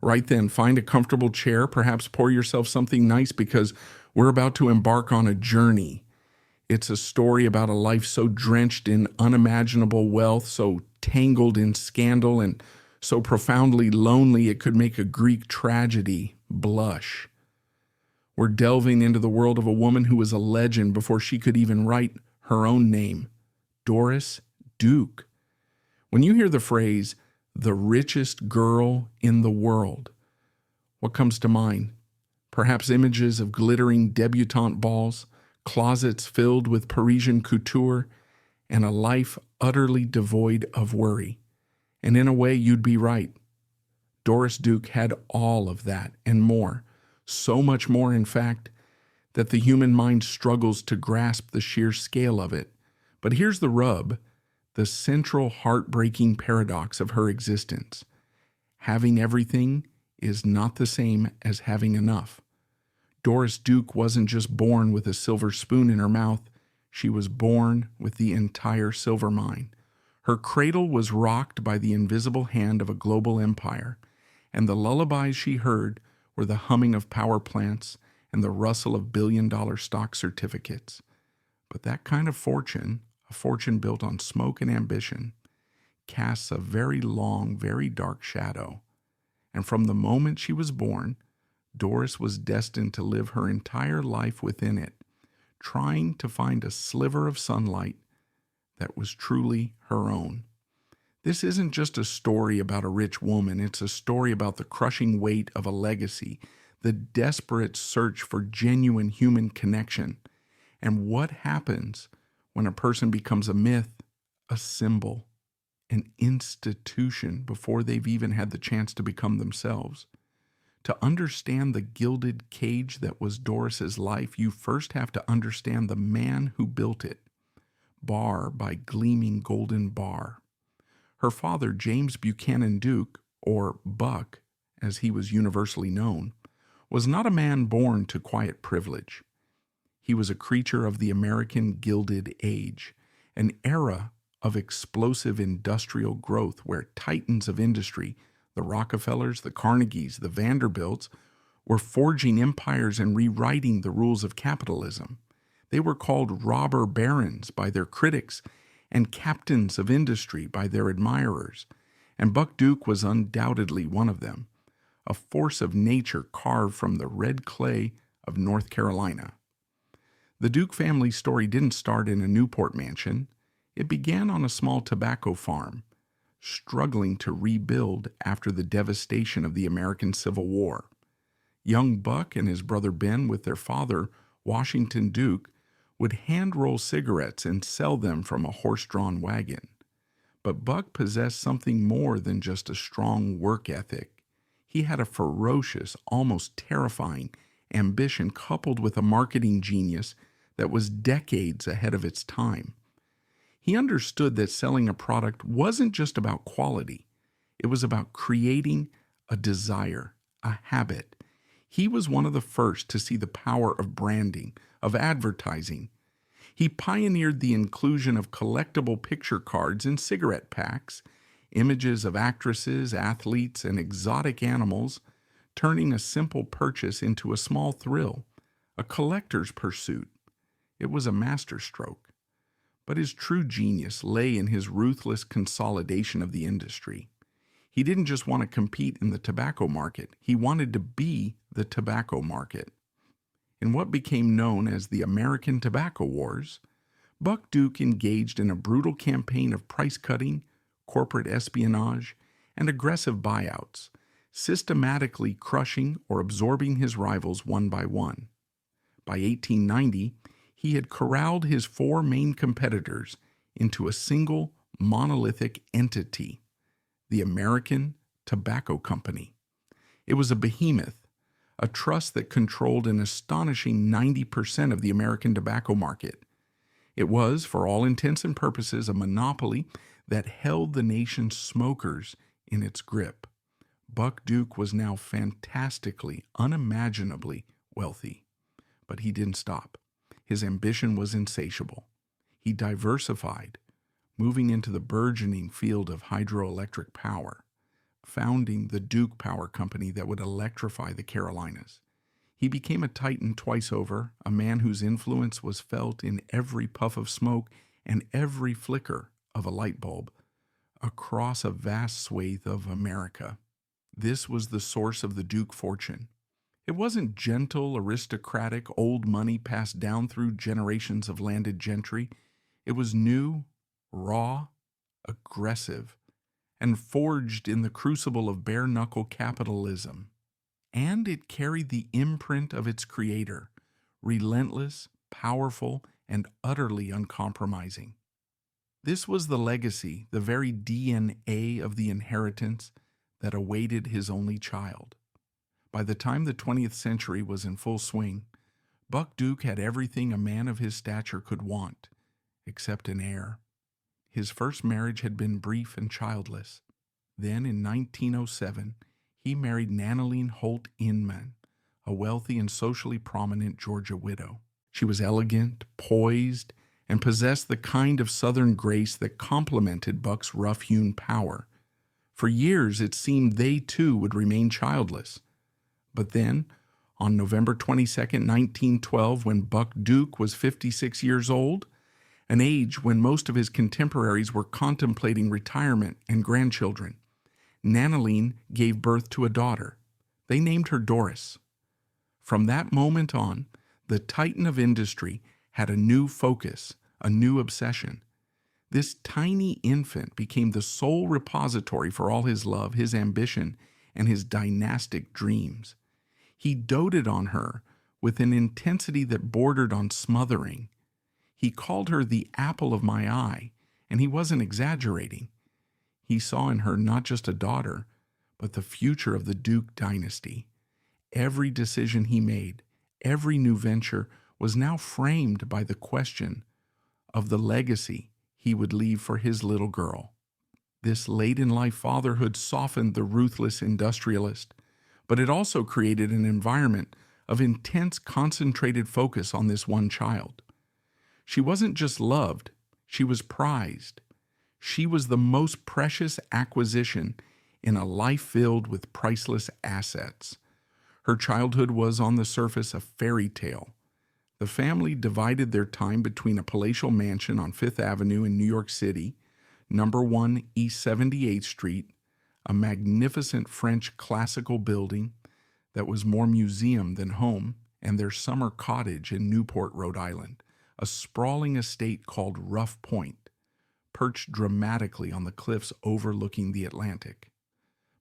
Right then, find a comfortable chair, perhaps pour yourself something nice because we're about to embark on a journey. It's a story about a life so drenched in unimaginable wealth, so tangled in scandal, and so profoundly lonely it could make a Greek tragedy blush. We're delving into the world of a woman who was a legend before she could even write her own name, Doris Duke. When you hear the phrase, the richest girl in the world, what comes to mind? Perhaps images of glittering debutante balls, closets filled with Parisian couture, and a life utterly devoid of worry. And in a way, you'd be right. Doris Duke had all of that and more, so much more, in fact, that the human mind struggles to grasp the sheer scale of it. But here's the rub, the central heartbreaking paradox of her existence. Having everything is not the same as having enough. Doris Duke wasn't just born with a silver spoon in her mouth, she was born with the entire silver mine. Her cradle was rocked by the invisible hand of a global empire, and the lullabies she heard were the humming of power plants and the rustle of billion-dollar stock certificates. But that kind of fortune, a fortune built on smoke and ambition, casts a very long, very dark shadow. And from the moment she was born, Doris was destined to live her entire life within it, trying to find a sliver of sunlight that was truly her own. This isn't just a story about a rich woman, it's a story about the crushing weight of a legacy, the desperate search for genuine human connection, and what happens when a person becomes a myth, a symbol, an institution before they've even had the chance to become themselves. To understand the gilded cage that was Doris's life, you first have to understand the man who built it, bar by gleaming golden bar. Her father, James Buchanan Duke, or Buck, as he was universally known, was not a man born to quiet privilege. He was a creature of the American Gilded Age, an era of explosive industrial growth where titans of industry, the Rockefellers, the Carnegies, the Vanderbilts, were forging empires and rewriting the rules of capitalism. They were called robber barons by their critics and captains of industry by their admirers, and Buck Duke was undoubtedly one of them, a force of nature carved from the red clay of North Carolina. The Duke family story didn't start in a Newport mansion. It began on a small tobacco farm, struggling to rebuild after the devastation of the American Civil War. Young Buck and his brother Ben, with their father, Washington Duke, would hand-roll cigarettes and sell them from a horse-drawn wagon. But Buck possessed something more than just a strong work ethic. He had a ferocious, almost terrifying ambition coupled with a marketing genius that was decades ahead of its time. He understood that selling a product wasn't just about quality. It was about creating a desire, a habit. He was one of the first to see the power of branding, of advertising. He pioneered the inclusion of collectible picture cards in cigarette packs, images of actresses, athletes, and exotic animals, turning a simple purchase into a small thrill, a collector's pursuit. It was a masterstroke. But his true genius lay in his ruthless consolidation of the industry. He didn't just want to compete in the tobacco market. He wanted to be the tobacco market. In what became known as the American Tobacco Wars, Buck Duke engaged in a brutal campaign of price cutting, corporate espionage, and aggressive buyouts, systematically crushing or absorbing his rivals one by one. By 1890, he had corralled his four main competitors into a single monolithic entity, the American Tobacco Company. It was a behemoth, a trust that controlled an astonishing 90% of the American tobacco market. It was, for all intents and purposes, a monopoly that held the nation's smokers in its grip. Buck Duke was now fantastically, unimaginably wealthy. But he didn't stop. His ambition was insatiable. He diversified, moving into the burgeoning field of hydroelectric power. founding the Duke Power Company that would electrify the Carolinas. He became a titan twice over, a man whose influence was felt in every puff of smoke and every flicker of a light bulb across a vast swathe of America. This was the source of the Duke fortune. It wasn't gentle, aristocratic, old money passed down through generations of landed gentry. It was new, raw, aggressive, and forged in the crucible of bare-knuckle capitalism. And it carried the imprint of its creator, relentless, powerful, and utterly uncompromising. This was the legacy, the very DNA of the inheritance that awaited his only child. By the time the 20th century was in full swing, Buck Duke had everything a man of his stature could want, except an heir. His first marriage had been brief and childless. Then, in 1907, he married Nanaline Holt Inman, a wealthy and socially prominent Georgia widow. She was elegant, poised, and possessed the kind of Southern grace that complemented Buck's rough-hewn power. For years, it seemed they too would remain childless. But then, on November 22, 1912, when Buck Duke was 56 years old, an age when most of his contemporaries were contemplating retirement and grandchildren, Nanaline gave birth to a daughter. They named her Doris. From that moment on, the titan of industry had a new focus, a new obsession. This tiny infant became the sole repository for all his love, his ambition, and his dynastic dreams. He doted on her with an intensity that bordered on smothering. He called her the apple of my eye, and he wasn't exaggerating. He saw in her not just a daughter, but the future of the Duke dynasty. Every decision he made, every new venture, was now framed by the question of the legacy he would leave for his little girl. This late-in-life fatherhood softened the ruthless industrialist, but it also created an environment of intense, concentrated focus on this one child. She wasn't just loved, she was prized. She was the most precious acquisition in a life filled with priceless assets. Her childhood was on the surface a fairy tale. The family divided their time between a palatial mansion on Fifth Avenue in New York City, number 1 East 78th Street, a magnificent French classical building that was more museum than home, and their summer cottage in Newport, Rhode Island, a sprawling estate called Rough Point, perched dramatically on the cliffs overlooking the Atlantic.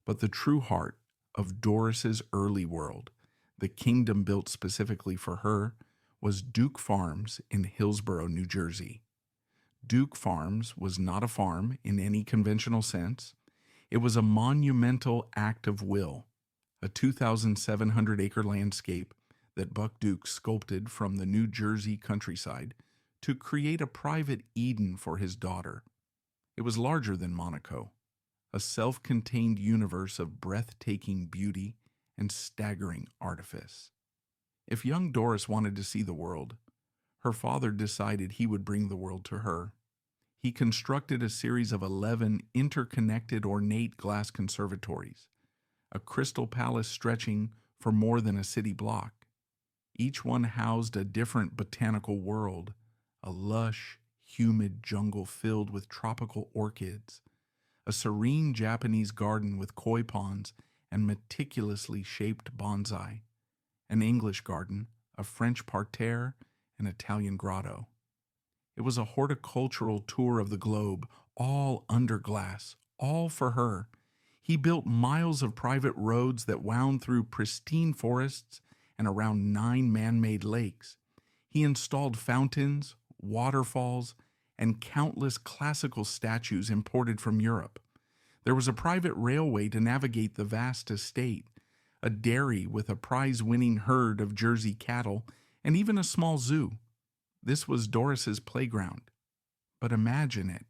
But the true heart of Doris's early world, the kingdom built specifically for her, was Duke Farms in Hillsborough, New Jersey. Duke Farms was not a farm in any conventional sense. It was a monumental act of will, a 2,700-acre landscape that Buck Duke sculpted from the New Jersey countryside to create a private Eden for his daughter. It was larger than Monaco, a self-contained universe of breathtaking beauty and staggering artifice. If young Doris wanted to see the world, her father decided he would bring the world to her. He constructed a series of 11 interconnected ornate glass conservatories, a crystal palace stretching for more than a city block. Each one housed a different botanical world, a lush, humid jungle filled with tropical orchids, a serene Japanese garden with koi ponds and meticulously shaped bonsai, an English garden, a French parterre, an Italian grotto. It was a horticultural tour of the globe, all under glass, all for her. He built miles of private roads that wound through pristine forests and around 9 man-made lakes. He installed fountains, waterfalls, and countless classical statues imported from Europe. There was a private railway to navigate the vast estate, a dairy with a prize-winning herd of Jersey cattle, and even a small zoo. This was Doris's playground. But imagine it,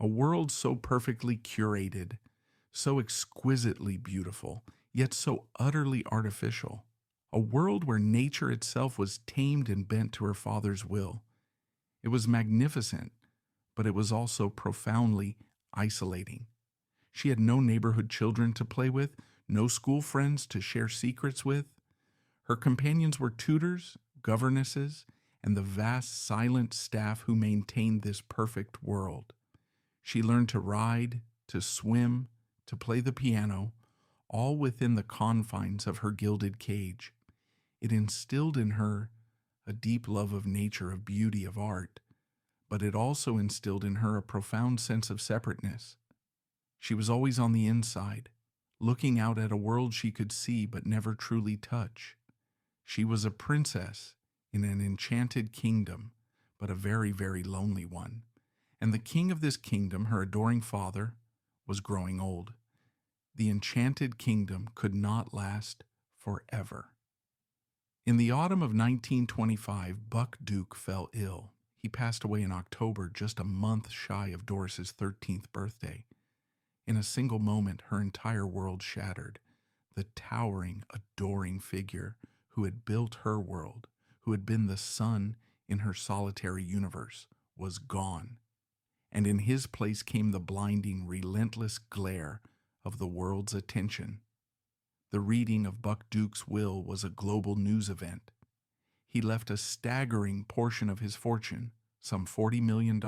a world so perfectly curated, so exquisitely beautiful, yet so utterly artificial. A world where nature itself was tamed and bent to her father's will. It was magnificent, but it was also profoundly isolating. She had no neighborhood children to play with, no school friends to share secrets with. Her companions were tutors, governesses, and the vast silent staff who maintained this perfect world. She learned to ride, to swim, to play the piano, all within the confines of her gilded cage. It instilled in her a deep love of nature, of beauty, of art, but it also instilled in her a profound sense of separateness. She was always on the inside, looking out at a world she could see but never truly touch. She was a princess in an enchanted kingdom, but a very, very lonely one. And the king of this kingdom, her adoring father, was growing old. The enchanted kingdom could not last forever. In the autumn of 1925, Buck Duke fell ill. He passed away in October, just a month shy of Doris's 13th birthday. In a single moment, her entire world shattered. The towering, adoring figure who had built her world, who had been the sun in her solitary universe, was gone. And in his place came the blinding, relentless glare of the world's attention. The reading of Buck Duke's will was a global news event. He left a staggering portion of his fortune, some $40 million,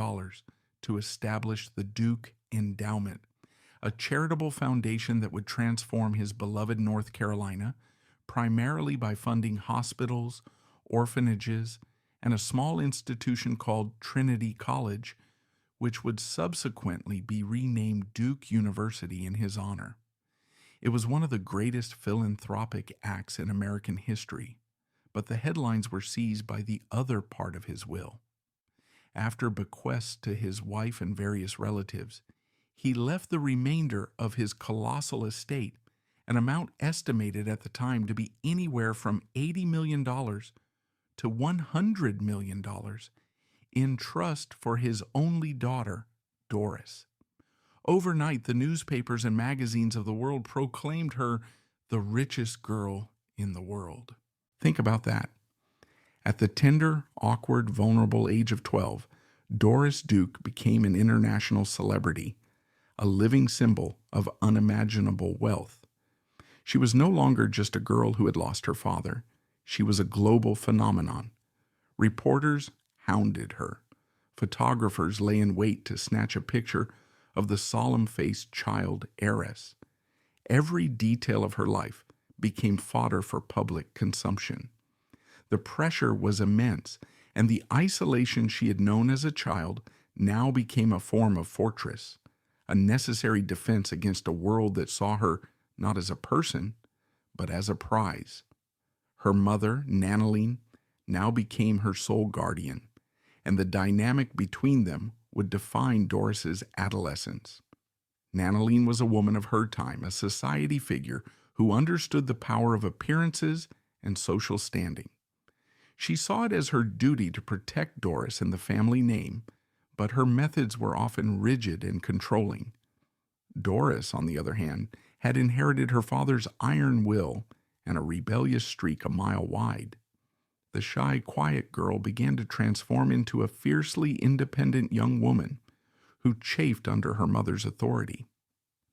to establish the Duke Endowment, a charitable foundation that would transform his beloved North Carolina, primarily by funding hospitals, orphanages, and a small institution called Trinity College, which would subsequently be renamed Duke University in his honor. It was one of the greatest philanthropic acts in American history, but the headlines were seized by the other part of his will. After bequests to his wife and various relatives, he left the remainder of his colossal estate, an amount estimated at the time to be anywhere from $80 million to $100 million, in trust for his only daughter, Doris. Overnight, the newspapers and magazines of the world proclaimed her the richest girl in the world. Think about that. At the tender, awkward, vulnerable age of 12, Doris Duke became an international celebrity, a living symbol of unimaginable wealth. She was no longer just a girl who had lost her father. She was a global phenomenon. Reporters hounded her. Photographers lay in wait to snatch a picture of the solemn-faced child heiress. Every detail of her life became fodder for public consumption. The pressure was immense, and the isolation she had known as a child now became a form of fortress, a necessary defense against a world that saw her not as a person, but as a prize. Her mother, Nanaline, now became her sole guardian, and the dynamic between them would define Doris's adolescence. Nanaline was a woman of her time, a society figure who understood the power of appearances and social standing. She saw it as her duty to protect Doris and the family name, but her methods were often rigid and controlling. Doris, on the other hand, had inherited her father's iron will and a rebellious streak a mile wide. The shy, quiet girl began to transform into a fiercely independent young woman who chafed under her mother's authority.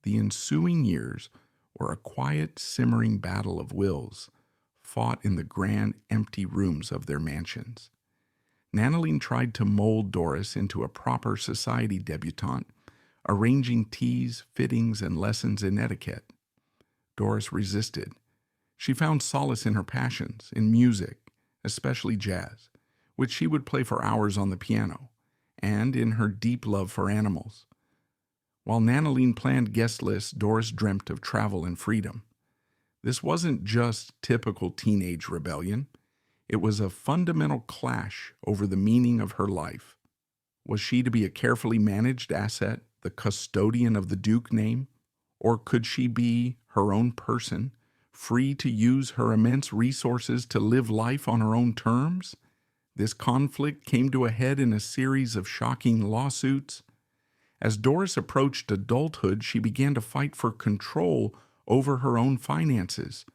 The ensuing years were a quiet, simmering battle of wills, fought in the grand, empty rooms of their mansions. Nanaline tried to mold Doris into a proper society debutante, arranging teas, fittings, and lessons in etiquette. Doris resisted. She found solace in her passions, in music, especially jazz, which she would play for hours on the piano, and in her deep love for animals. While Nanaline planned guest lists, Doris dreamt of travel and freedom. This wasn't just typical teenage rebellion. It was a fundamental clash over the meaning of her life. Was she to be a carefully managed asset, the custodian of the Duke name? Or could she be her own person, free to use her immense resources to live life on her own terms? This conflict came to a head in a series of shocking lawsuits. As Doris approached adulthood, she began to fight for control over her own finances,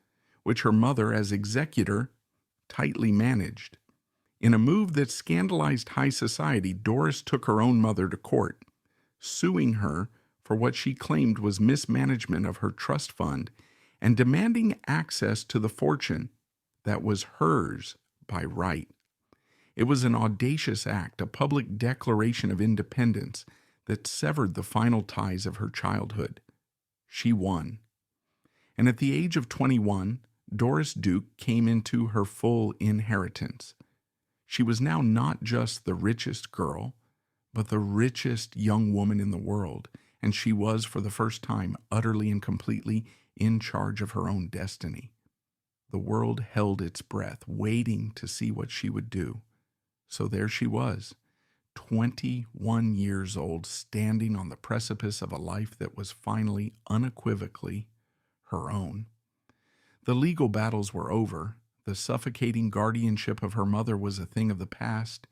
which her mother, as executor, tightly managed. In a move that scandalized high society, Doris took her own mother to court, suing her for what she claimed was mismanagement of her trust fund and demanding access to the fortune that was hers by right. It was an audacious act, a public declaration of independence that severed the final ties of her childhood. She won. And at the age of 21, Doris Duke came into her full inheritance. She was now not just the richest girl, but the richest young woman in the world, and she was, for the first time, utterly and completely in charge of her own destiny. The world held its breath, waiting to see what she would do. So there she was, 21 years old, standing on the precipice of a life that was finally, unequivocally, her own. The legal battles were over. The suffocating guardianship of her mother was a thing of the past,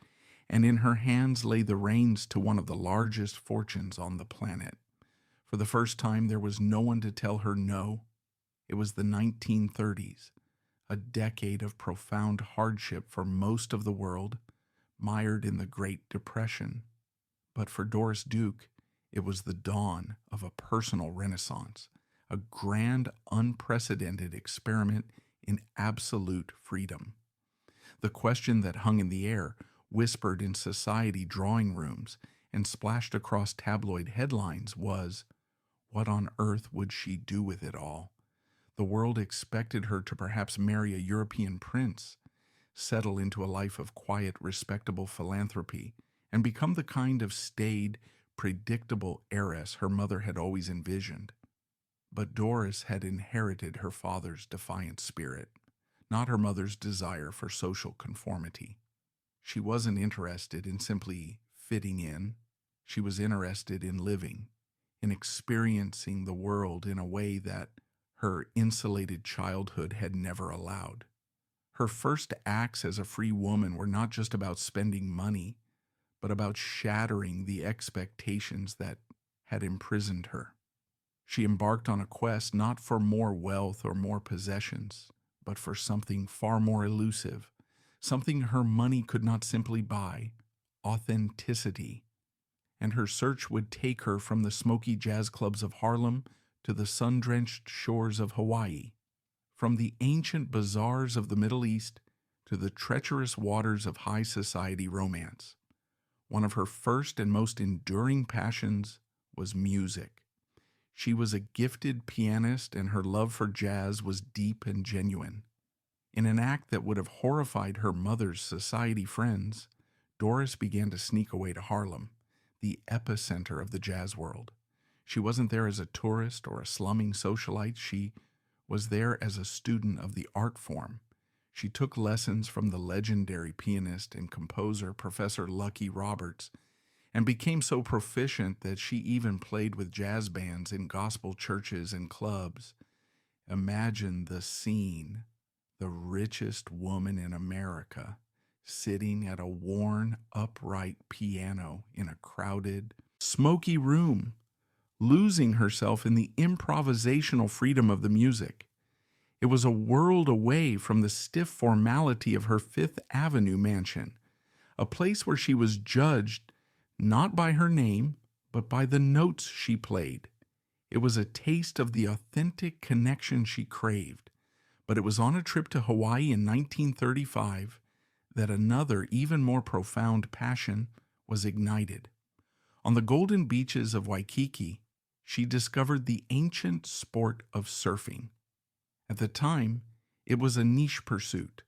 and in her hands lay the reins to one of the largest fortunes on the planet. For the first time, there was no one to tell her no. It was the 1930s, a decade of profound hardship for most of the world, mired in the Great Depression. But for Doris Duke, it was the dawn of a personal renaissance, a grand, unprecedented experiment in absolute freedom. The question that hung in the air, whispered in society drawing rooms, and splashed across tabloid headlines was, what on earth would she do with it all? The world expected her to perhaps marry a European prince, settle into a life of quiet, respectable philanthropy, and become the kind of staid, predictable heiress her mother had always envisioned. But Doris had inherited her father's defiant spirit, not her mother's desire for social conformity. She wasn't interested in simply fitting in. She was interested in living, in experiencing the world in a way that her insulated childhood had never allowed. Her first acts as a free woman were not just about spending money, but about shattering the expectations that had imprisoned her. She embarked on a quest not for more wealth or more possessions, but for something far more elusive, something her money could not simply buy: authenticity. And her search would take her from the smoky jazz clubs of Harlem to the sun-drenched shores of Hawaii, from the ancient bazaars of the Middle East to the treacherous waters of high society romance. One of her first and most enduring passions was music. She was a gifted pianist, and her love for jazz was deep and genuine. In an act that would have horrified her mother's society friends, Doris began to sneak away to Harlem, the epicenter of the jazz world. She wasn't there as a tourist or a slumming socialite. She was there as a student of the art form. She took lessons from the legendary pianist and composer Professor Lucky Roberts, and became so proficient that she even played with jazz bands in gospel churches and clubs. Imagine the scene: the richest woman in America sitting at a worn, upright piano in a crowded, smoky room, losing herself in the improvisational freedom of the music. It was a world away from the stiff formality of her Fifth Avenue mansion, a place where she was judged not by her name, but by the notes she played. It was a taste of the authentic connection she craved. But it was on a trip to Hawaii in 1935 that another, even more profound passion was ignited. On the golden beaches of Waikiki, she discovered the ancient sport of surfing. At the time, it was a niche pursuit,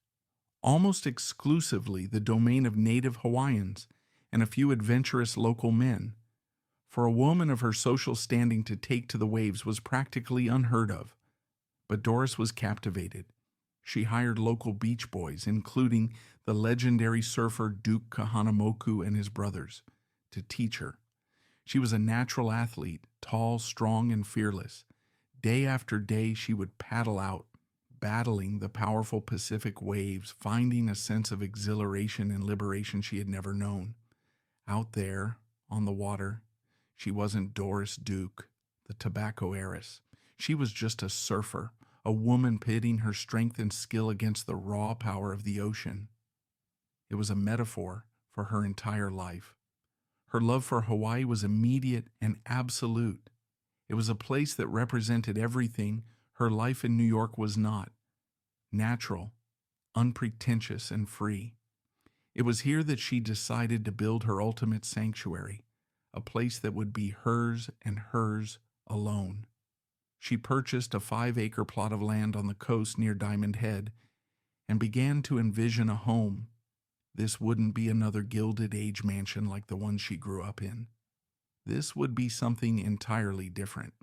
almost exclusively the domain of native Hawaiians and a few adventurous local men. For a woman of her social standing to take to the waves was practically unheard of. But Doris was captivated. She hired local beach boys, including the legendary surfer Duke Kahanamoku and his brothers, to teach her. She was a natural athlete, tall, strong, and fearless. Day after day, she would paddle out, battling the powerful Pacific waves, finding a sense of exhilaration and liberation she had never known. Out there, on the water, she wasn't Doris Duke, the tobacco heiress. She was just a surfer, a woman pitting her strength and skill against the raw power of the ocean. It was a metaphor for her entire life. Her love for Hawaii was immediate and absolute. It was a place that represented everything her life in New York was not: natural, unpretentious, and free. It was here that she decided to build her ultimate sanctuary, a place that would be hers and hers alone. She purchased a 5-acre plot of land on the coast near Diamond Head and began to envision a home. This wouldn't be another Gilded Age mansion like the one she grew up in. This would be something entirely different,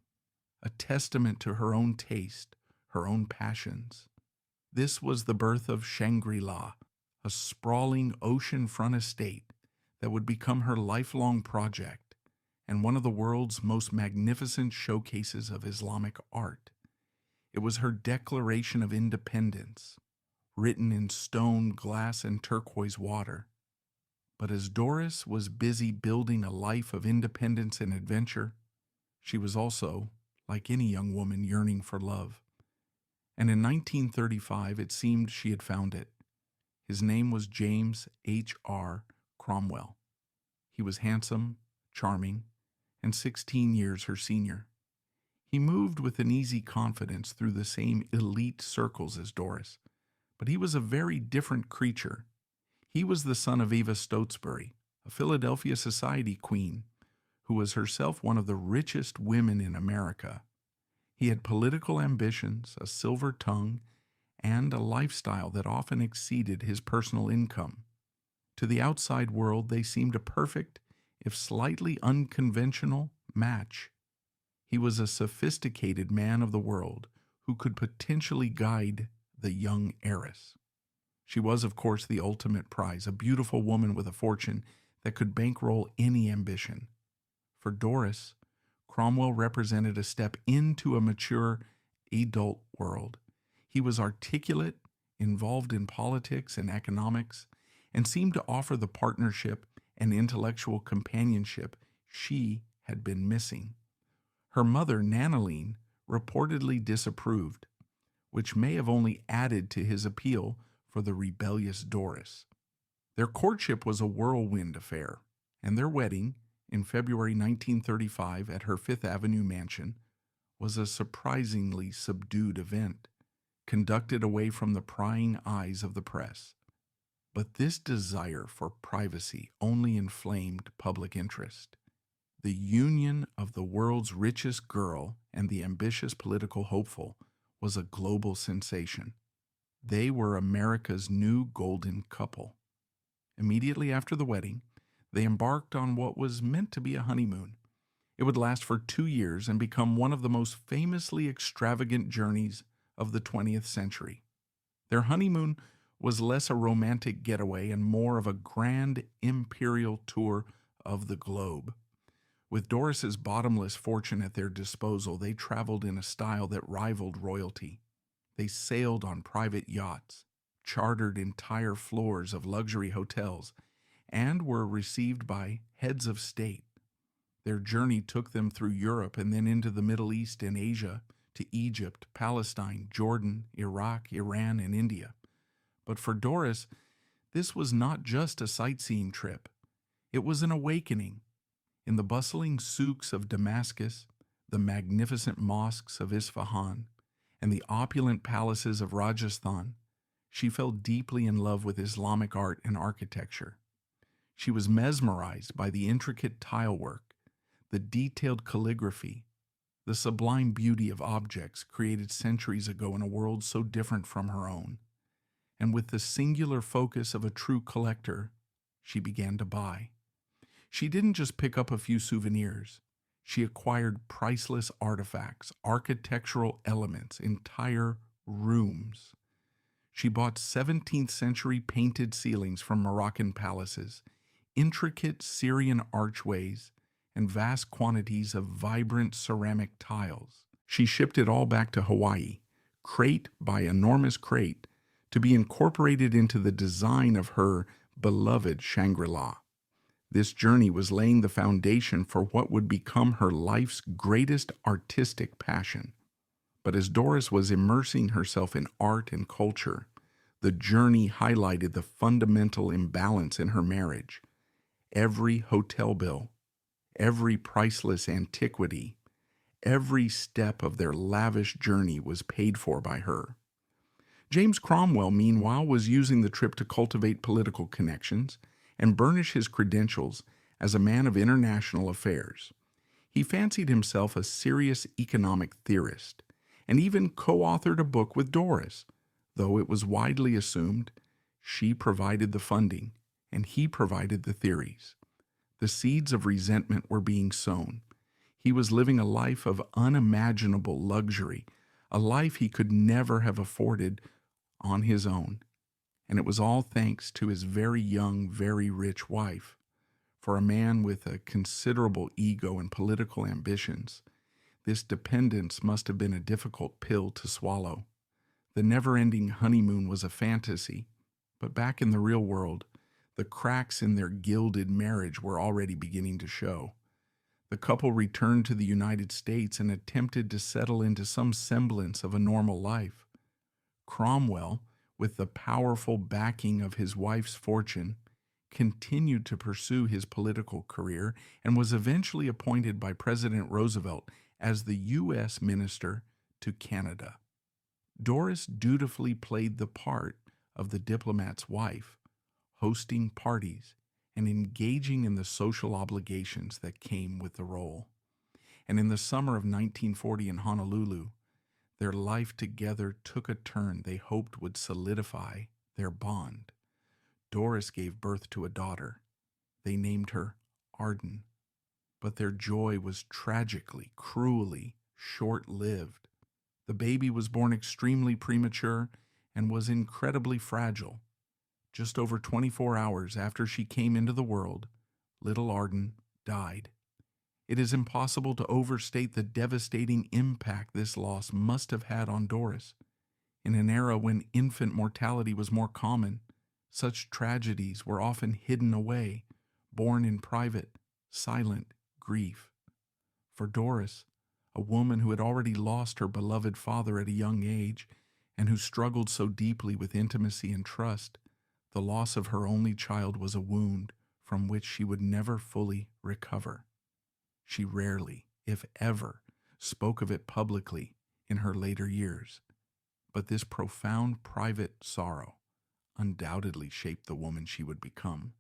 a testament to her own taste, her own passions. This was the birth of Shangri-La, a sprawling oceanfront estate that would become her lifelong project and one of the world's most magnificent showcases of Islamic art. It was her declaration of independence, written in stone, glass, and turquoise water. But as Doris was busy building a life of independence and adventure, she was also, like any young woman, yearning for love. And in 1935, it seemed she had found it. His name was James H.R. Cromwell. He was handsome, charming, and 16 years her senior. He moved with an easy confidence through the same elite circles as Doris, but he was a very different creature. He was the son of Eva Stotesbury, a Philadelphia society queen, who was herself one of the richest women in America. He had political ambitions, a silver tongue, and a lifestyle that often exceeded his personal income. To the outside world, they seemed a perfect, if slightly unconventional, match. He was a sophisticated man of the world who could potentially guide the young heiress. She was, of course, the ultimate prize, a beautiful woman with a fortune that could bankroll any ambition. For Doris, Cromwell represented a step into a mature, adult world. He was articulate, involved in politics and economics, and seemed to offer the partnership and intellectual companionship she had been missing. Her mother, Nanaline, reportedly disapproved, which may have only added to his appeal for the rebellious Doris. Their courtship was a whirlwind affair, and their wedding, in February 1935 at her Fifth Avenue mansion, was a surprisingly subdued event, conducted away from the prying eyes of the press. But this desire for privacy only inflamed public interest. The union of the world's richest girl and the ambitious political hopeful was a global sensation. They were America's new golden couple. Immediately after the wedding, they embarked on what was meant to be a honeymoon. It would last for 2 years and become one of the most famously extravagant journeys of the 20th century. Their honeymoon was less a romantic getaway and more of a grand imperial tour of the globe. With Doris's bottomless fortune at their disposal, they traveled in a style that rivaled royalty. They sailed on private yachts, chartered entire floors of luxury hotels, and were received by heads of state. Their journey took them through Europe and then into the Middle East and Asia, to Egypt, Palestine, Jordan, Iraq, Iran, and India. But for Doris, this was not just a sightseeing trip. It was an awakening. In the bustling souks of Damascus, the magnificent mosques of Isfahan, and the opulent palaces of Rajasthan, she fell deeply in love with Islamic art and architecture. She was mesmerized by the intricate tile work, the detailed calligraphy, the sublime beauty of objects created centuries ago in a world so different from her own. And with the singular focus of a true collector, she began to buy. She didn't just pick up a few souvenirs. She acquired priceless artifacts, architectural elements, entire rooms. She bought 17th century painted ceilings from Moroccan palaces, intricate Syrian archways, and vast quantities of vibrant ceramic tiles. She shipped it all back to Hawaii, crate by enormous crate, to be incorporated into the design of her beloved Shangri-La. This journey was laying the foundation for what would become her life's greatest artistic passion. But as Doris was immersing herself in art and culture, the journey highlighted the fundamental imbalance in her marriage. Every hotel bill, every priceless antiquity, Every step of their lavish journey was paid for by her. James Cromwell, meanwhile, was using the trip to cultivate political connections and burnish his credentials as a man of international affairs. He fancied himself a serious economic theorist, and even co-authored a book with Doris, though it was widely assumed she provided the funding and he provided the theories. The seeds of resentment were being sown. He was living a life of unimaginable luxury, a life he could never have afforded on his own. And it was all thanks to his very young, very rich wife. For a man with a considerable ego and political ambitions, this dependence must have been a difficult pill to swallow. The never-ending honeymoon was a fantasy, but back in the real world, the cracks in their gilded marriage were already beginning to show. The couple returned to the United States and attempted to settle into some semblance of a normal life. Cromwell, with the powerful backing of his wife's fortune, continued to pursue his political career and was eventually appointed by President Roosevelt as the U.S. Minister to Canada. Doris dutifully played the part of the diplomat's wife, hosting parties and engaging in the social obligations that came with the role. And in the summer of 1940 in Honolulu, their life together took a turn they hoped would solidify their bond. Doris gave birth to a daughter. They named her Arden. But their joy was tragically, cruelly short-lived. The baby was born extremely premature and was incredibly fragile. Just over 24 hours after she came into the world, little Arden died. It is impossible to overstate the devastating impact this loss must have had on Doris. In an era when infant mortality was more common, such tragedies were often hidden away, borne in private, silent grief. For Doris, a woman who had already lost her beloved father at a young age and who struggled so deeply with intimacy and trust, the loss of her only child was a wound from which she would never fully recover. She rarely, if ever, spoke of it publicly in her later years, but this profound private sorrow undoubtedly shaped the woman she would become,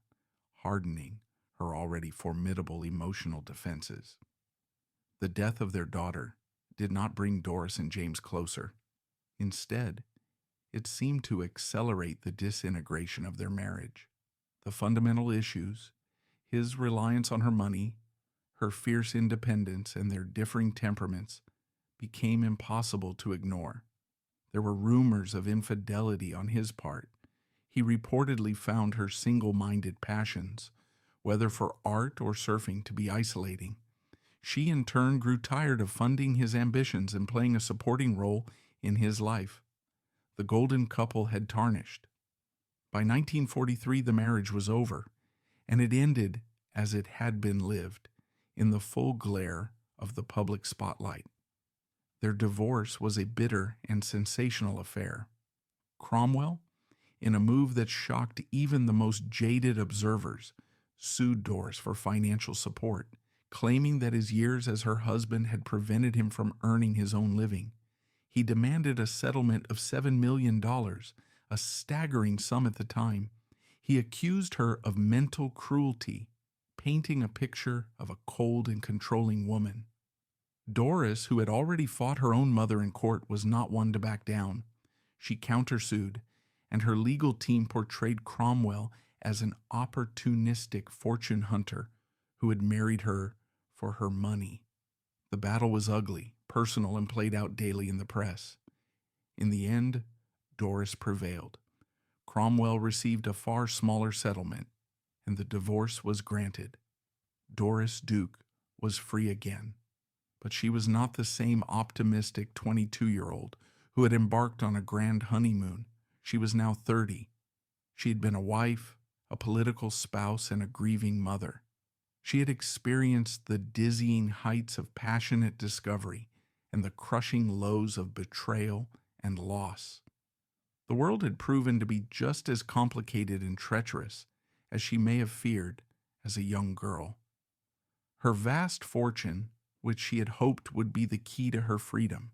hardening her already formidable emotional defenses. The death of their daughter did not bring Doris and James closer. Instead, it seemed to accelerate the disintegration of their marriage. The fundamental issues, his reliance on her money, her fierce independence, and their differing temperaments, became impossible to ignore. There were rumors of infidelity on his part. He reportedly found her single-minded passions, whether for art or surfing, to be isolating. She in turn grew tired of funding his ambitions and playing a supporting role in his life. The golden couple had tarnished. By 1943, the marriage was over, and it ended as it had been lived, in the full glare of the public spotlight. Their divorce was a bitter and sensational affair. Cromwell, in a move that shocked even the most jaded observers, sued Doris for financial support, claiming that his years as her husband had prevented him from earning his own living. He demanded a settlement of $7 million, a staggering sum at the time. He accused her of mental cruelty, painting a picture of a cold and controlling woman. Doris, who had already fought her own mother in court, was not one to back down. She countersued, and her legal team portrayed Cromwell as an opportunistic fortune hunter who had married her for her money. The battle was ugly, personal, and played out daily in the press. In the end, Doris prevailed. Cromwell received a far smaller settlement, and the divorce was granted. Doris Duke was free again, but she was not the same optimistic 22-year-old who had embarked on a grand honeymoon. She was now 30. She had been a wife, a political spouse, and a grieving mother. She had experienced the dizzying heights of passionate discovery and the crushing lows of betrayal and loss. The world had proven to be just as complicated and treacherous as she may have feared as a young girl. Her vast fortune which she had hoped would be the key to her freedom,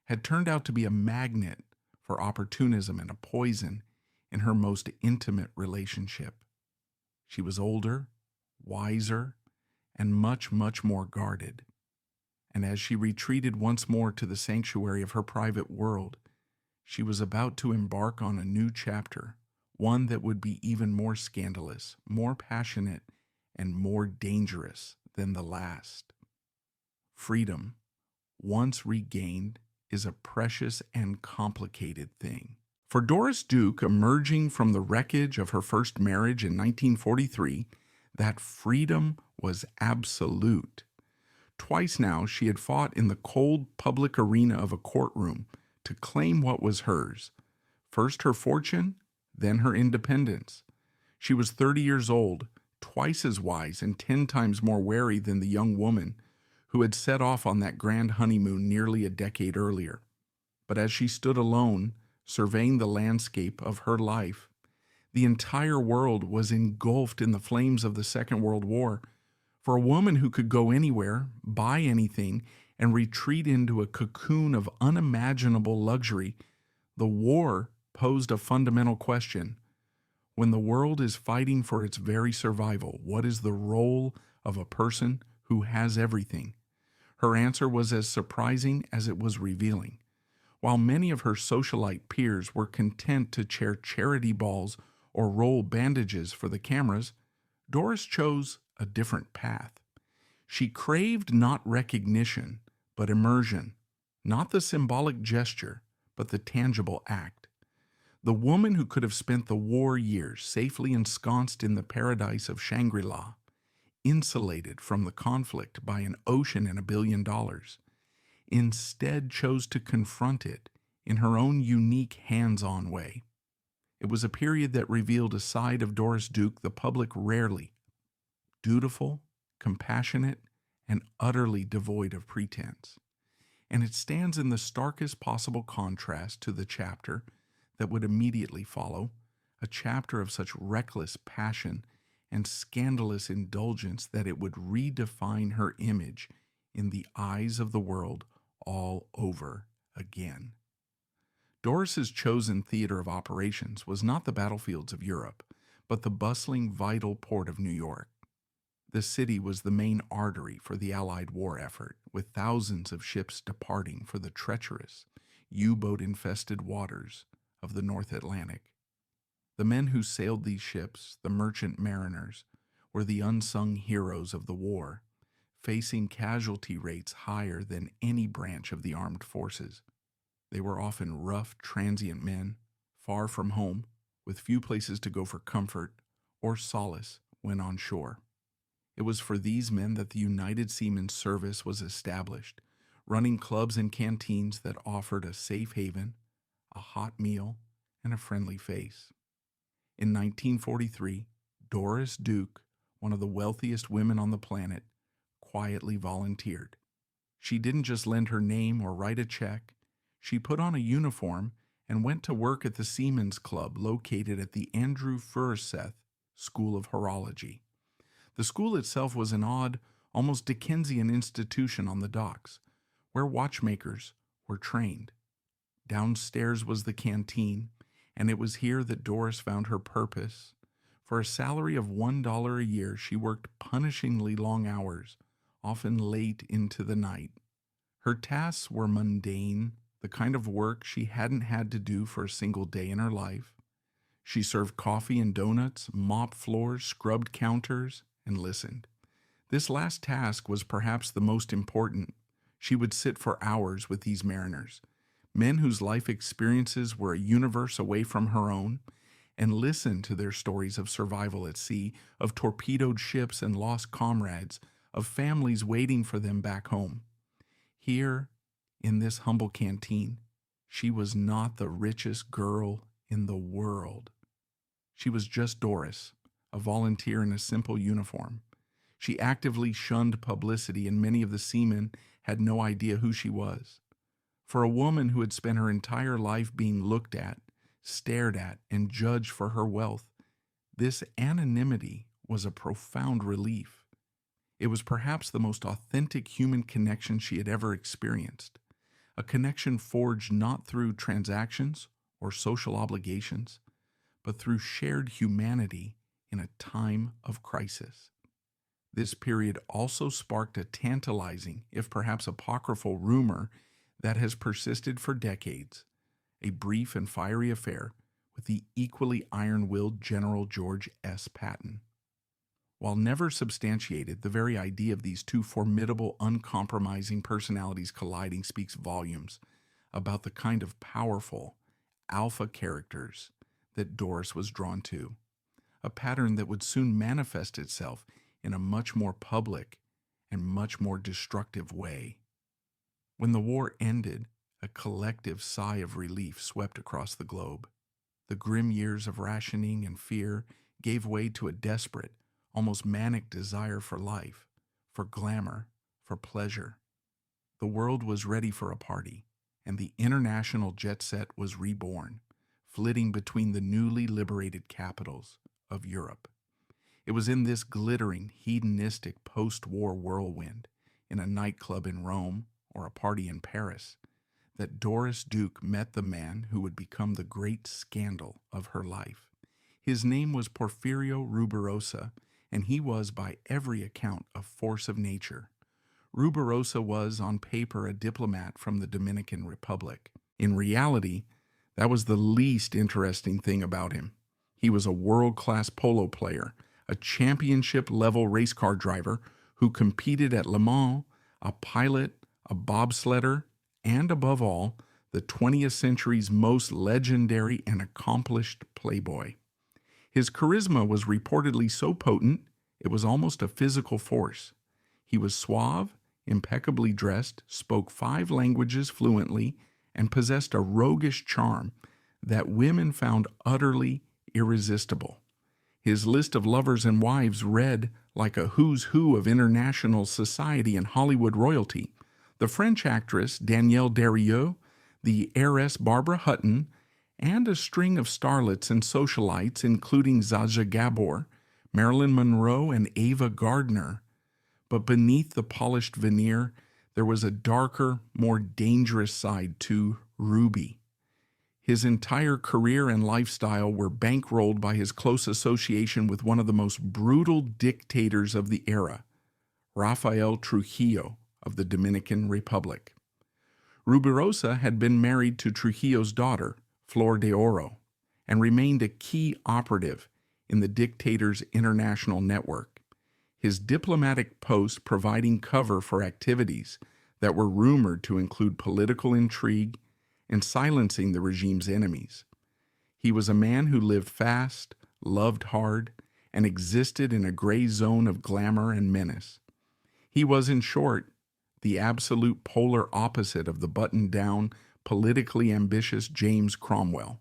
had turned out to be a magnet for opportunism and a poison in her most intimate relationship. She was older, wiser, and much, much more guarded. And as she retreated once more to the sanctuary of her private world, she was about to embark on a new chapter, one that would be even more scandalous, more passionate, and more dangerous than the last. Freedom, once regained, is a precious and complicated thing. For Doris Duke, emerging from the wreckage of her first marriage in 1943, that freedom was absolute. Twice now she had fought in the cold public arena of a courtroom to claim what was hers. First her fortune, then her independence. She was 30 years old, twice as wise and 10 times more wary than the young woman who had set off on that grand honeymoon nearly a decade earlier. But as she stood alone, surveying the landscape of her life, the entire world was engulfed in the flames of the Second World War. For a woman who could go anywhere, buy anything, and retreat into a cocoon of unimaginable luxury, the war posed a fundamental question. When the world is fighting for its very survival, what is the role of a person who has everything? Her answer was as surprising as it was revealing. While many of her socialite peers were content to chair charity balls or roll bandages for the cameras, Doris chose a different path. She craved not recognition, but immersion, not the symbolic gesture, but the tangible act. The woman who could have spent the war years safely ensconced in the paradise of Shangri-La, insulated from the conflict by an ocean and $1 billion, instead chose to confront it in her own unique hands-on way. It was a period that revealed a side of Doris Duke the public rarely, dutiful, compassionate, and utterly devoid of pretense. And it stands in the starkest possible contrast to the chapter that would immediately follow, a chapter of such reckless passion and scandalous indulgence that it would redefine her image in the eyes of the world all over again. Doris's chosen theater of operations was not the battlefields of Europe, but the bustling, vital port of New York. The city was the main artery for the Allied war effort, with thousands of ships departing for the treacherous, U-boat-infested waters of the North Atlantic. The men who sailed these ships, the merchant mariners, were the unsung heroes of the war, facing casualty rates higher than any branch of the armed forces. They were often rough, transient men, far from home, with few places to go for comfort or solace when on shore. It was for these men that the United Seamen's Service was established, running clubs and canteens that offered a safe haven, a hot meal, and a friendly face. In 1943, Doris Duke, one of the wealthiest women on the planet, quietly volunteered. She didn't just lend her name or write a check. She put on a uniform and went to work at the Seamen's Club located at the Andrew Furseth School of Horology. The school itself was an odd, almost Dickensian institution on the docks, where watchmakers were trained. Downstairs was the canteen, and it was here that Doris found her purpose. For a salary of $1 a year, she worked punishingly long hours, often late into the night. Her tasks were mundane, the kind of work she hadn't had to do for a single day in her life. She served coffee and donuts, mopped floors, scrubbed counters, and listened. This last task was perhaps the most important. She would sit for hours with these mariners, men whose life experiences were a universe away from her own, and listen to their stories of survival at sea, of torpedoed ships and lost comrades, of families waiting for them back home. Here, in this humble canteen, she was not the richest girl in the world. She was just Doris, a volunteer in a simple uniform. She actively shunned publicity, and many of the seamen had no idea who she was. For a woman who had spent her entire life being looked at, stared at, and judged for her wealth, this anonymity was a profound relief. It was perhaps the most authentic human connection she had ever experienced, a connection forged not through transactions or social obligations, but through shared humanity in a time of crisis. This period also sparked a tantalizing, if perhaps apocryphal, rumor that has persisted for decades, a brief and fiery affair with the equally iron-willed General George S. Patton. While never substantiated, the very idea of these two formidable, uncompromising personalities colliding speaks volumes about the kind of powerful, alpha characters that Doris was drawn to, a pattern that would soon manifest itself in a much more public and much more destructive way. When the war ended, a collective sigh of relief swept across the globe. The grim years of rationing and fear gave way to a desperate, almost manic desire for life, for glamour, for pleasure. The world was ready for a party, and the international jet set was reborn, flitting between the newly liberated capitals of Europe. It was in this glittering, hedonistic post-war whirlwind, in a nightclub in Rome or a party in Paris, that Doris Duke met the man who would become the great scandal of her life. His name was Porfirio Rubirosa, and he was, by every account, a force of nature. Rubirosa was, on paper, a diplomat from the Dominican Republic. In reality, that was the least interesting thing about him. He was a world-class polo player, a championship-level race car driver who competed at Le Mans, a pilot, a bobsledder, and above all, the 20th century's most legendary and accomplished playboy. His charisma was reportedly so potent, it was almost a physical force. He was suave, impeccably dressed, spoke 5 languages fluently, and possessed a roguish charm that women found utterly irresistible. His list of lovers and wives read like a who's who of international society and Hollywood royalty. The French actress Danielle Darrieux, the heiress Barbara Hutton, and a string of starlets and socialites, including Zsa Gabor, Marilyn Monroe, and Ava Gardner. But beneath the polished veneer, there was a darker, more dangerous side to Ruby. His entire career and lifestyle were bankrolled by his close association with one of the most brutal dictators of the era, Rafael Trujillo of the Dominican Republic. Rubirosa had been married to Trujillo's daughter, Flor de Oro, and remained a key operative in the dictator's international network, his diplomatic post providing cover for activities that were rumored to include political intrigue and silencing the regime's enemies. He was a man who lived fast, loved hard, and existed in a gray zone of glamour and menace. He was, in short, the absolute polar opposite of the buttoned-down, politically ambitious James Cromwell.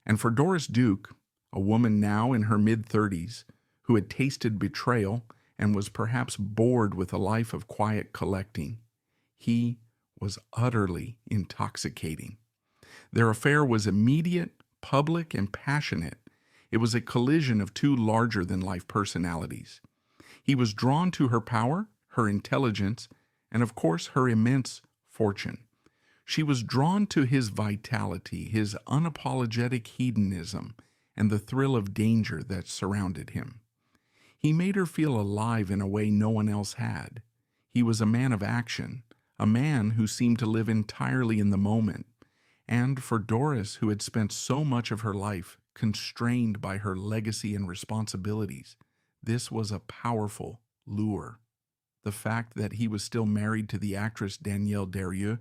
And for Doris Duke, a woman now in her mid-30s, who had tasted betrayal and was perhaps bored with a life of quiet collecting, he was utterly intoxicating. Their affair was immediate, public, and passionate. It was a collision of 2 larger-than-life personalities. He was drawn to her power, her intelligence, and of course her immense fortune. She was drawn to his vitality, his unapologetic hedonism, and the thrill of danger that surrounded him. He made her feel alive in a way no one else had. He was a man of action, a man who seemed to live entirely in the moment. And for Doris, who had spent so much of her life constrained by her legacy and responsibilities, this was a powerful lure. The fact that he was still married to the actress Danielle Darrieux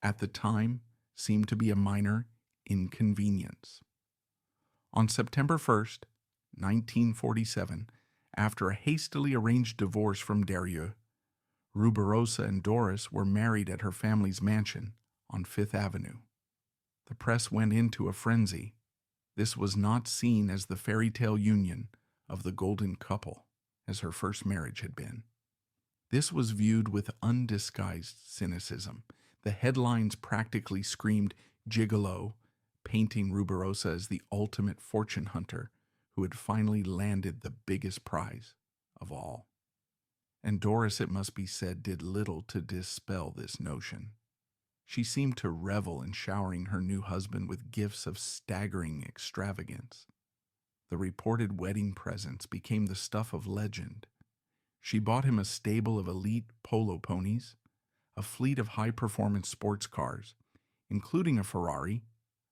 at the time seemed to be a minor inconvenience. On September 1st, 1947, after a hastily arranged divorce from Darrieux, Rubirosa and Doris were married at her family's mansion on Fifth Avenue. The press went into a frenzy. This was not seen as the fairy tale union of the golden couple, as her first marriage had been. This was viewed with undisguised cynicism. The headlines practically screamed gigolo, painting Rubirosa as the ultimate fortune hunter who had finally landed the biggest prize of all. And Doris, it must be said, did little to dispel this notion. She seemed to revel in showering her new husband with gifts of staggering extravagance. The reported wedding presents became the stuff of legend. She bought him a stable of elite polo ponies, a fleet of high-performance sports cars, including a Ferrari,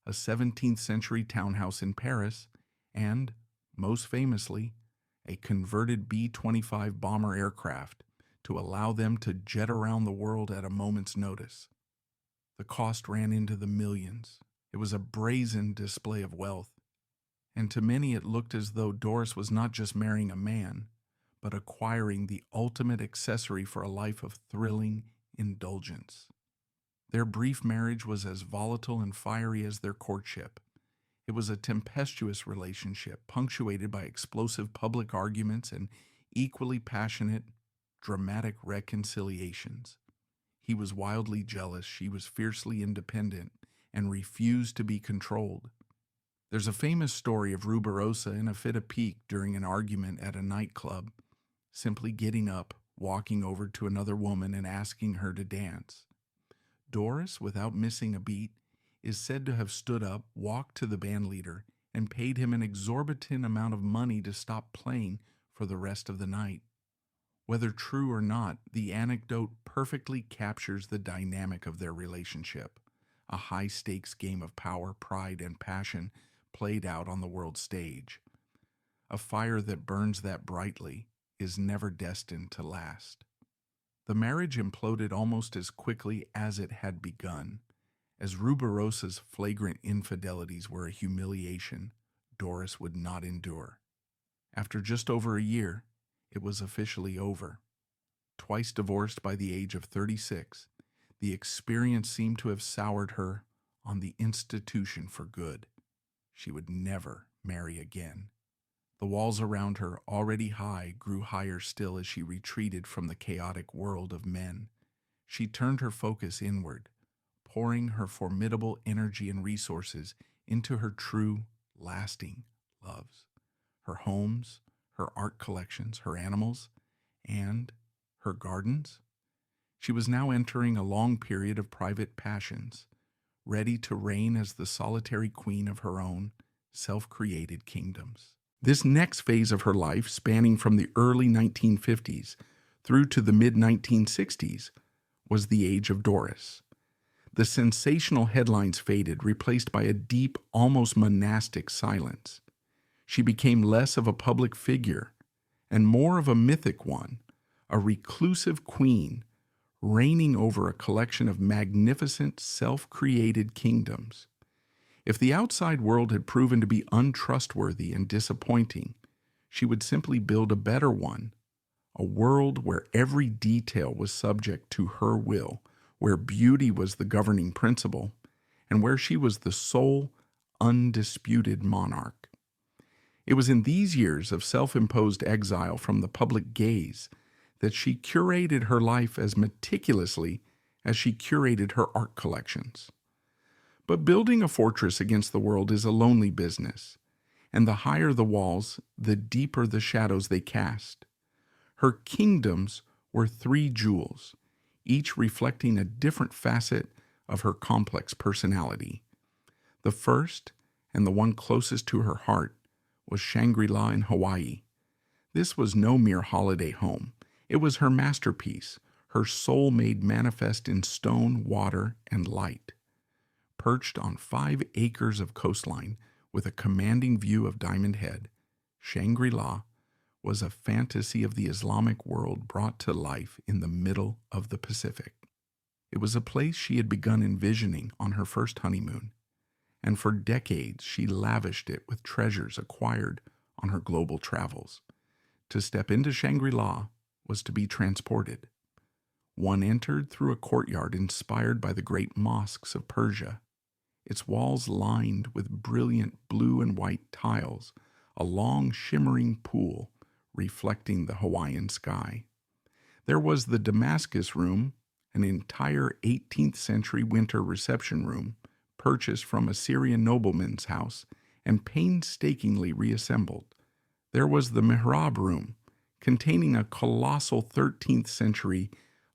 a 17th century townhouse in Paris, and, most famously, a converted B-25 bomber aircraft to allow them to jet around the world at a moment's notice. The cost ran into the millions. It was a brazen display of wealth, and to many it looked as though Doris was not just marrying a man, but acquiring the ultimate accessory for a life of thrilling indulgence. Their brief marriage was as volatile and fiery as their courtship. It was a tempestuous relationship, punctuated by explosive public arguments and equally passionate, dramatic reconciliations. He was wildly jealous, she was fiercely independent, and refused to be controlled. There's a famous story of Rubirosa in a fit of pique during an argument at a nightclub, simply getting up, walking over to another woman and asking her to dance. Doris, without missing a beat, is said to have stood up, walked to the bandleader, and paid him an exorbitant amount of money to stop playing for the rest of the night. Whether true or not, the anecdote perfectly captures the dynamic of their relationship, a high-stakes game of power, pride, and passion played out on the world stage. A fire that burns that brightly is never destined to last. The marriage imploded almost as quickly as it had begun. As Rubirosa's flagrant infidelities were a humiliation Doris would not endure. After just over a year, it was officially over. Twice divorced by the age of 36, the experience seemed to have soured her on the institution for good. She would never marry again. The walls around her, already high, grew higher still as she retreated from the chaotic world of men. She turned her focus inward, pouring her formidable energy and resources into her true, lasting loves. Her homes, her art collections, her animals, and her gardens. She was now entering a long period of private passions, ready to reign as the solitary queen of her own self-created kingdoms. This next phase of her life, spanning from the early 1950s through to the mid-1960s, was the age of Doris. The sensational headlines faded, replaced by a deep, almost monastic silence. She became less of a public figure and more of a mythic one, a reclusive queen reigning over a collection of magnificent, self-created kingdoms. If the outside world had proven to be untrustworthy and disappointing, she would simply build a better one, a world where every detail was subject to her will, where beauty was the governing principle, and where she was the sole, undisputed monarch. It was in these years of self-imposed exile from the public gaze that she curated her life as meticulously as she curated her art collections. But building a fortress against the world is a lonely business, and the higher the walls, the deeper the shadows they cast. Her kingdoms were 3 jewels, each reflecting a different facet of her complex personality. The first, and the one closest to her heart, was Shangri-La in Hawaii. This was no mere holiday home. It was her masterpiece, her soul made manifest in stone, water, and light. Perched on 5 acres of coastline with a commanding view of Diamond Head, Shangri-La was a fantasy of the Islamic world brought to life in the middle of the Pacific. It was a place she had begun envisioning on her first honeymoon, and for decades she lavished it with treasures acquired on her global travels. To step into Shangri-La was to be transported. One entered through a courtyard inspired by the great mosques of Persia, its walls lined with brilliant blue and white tiles, a long shimmering pool reflecting the Hawaiian sky. There was the Damascus room, an entire 18th century winter reception room purchased from a Syrian nobleman's house and painstakingly reassembled. There was the mihrab room, containing a colossal 13th century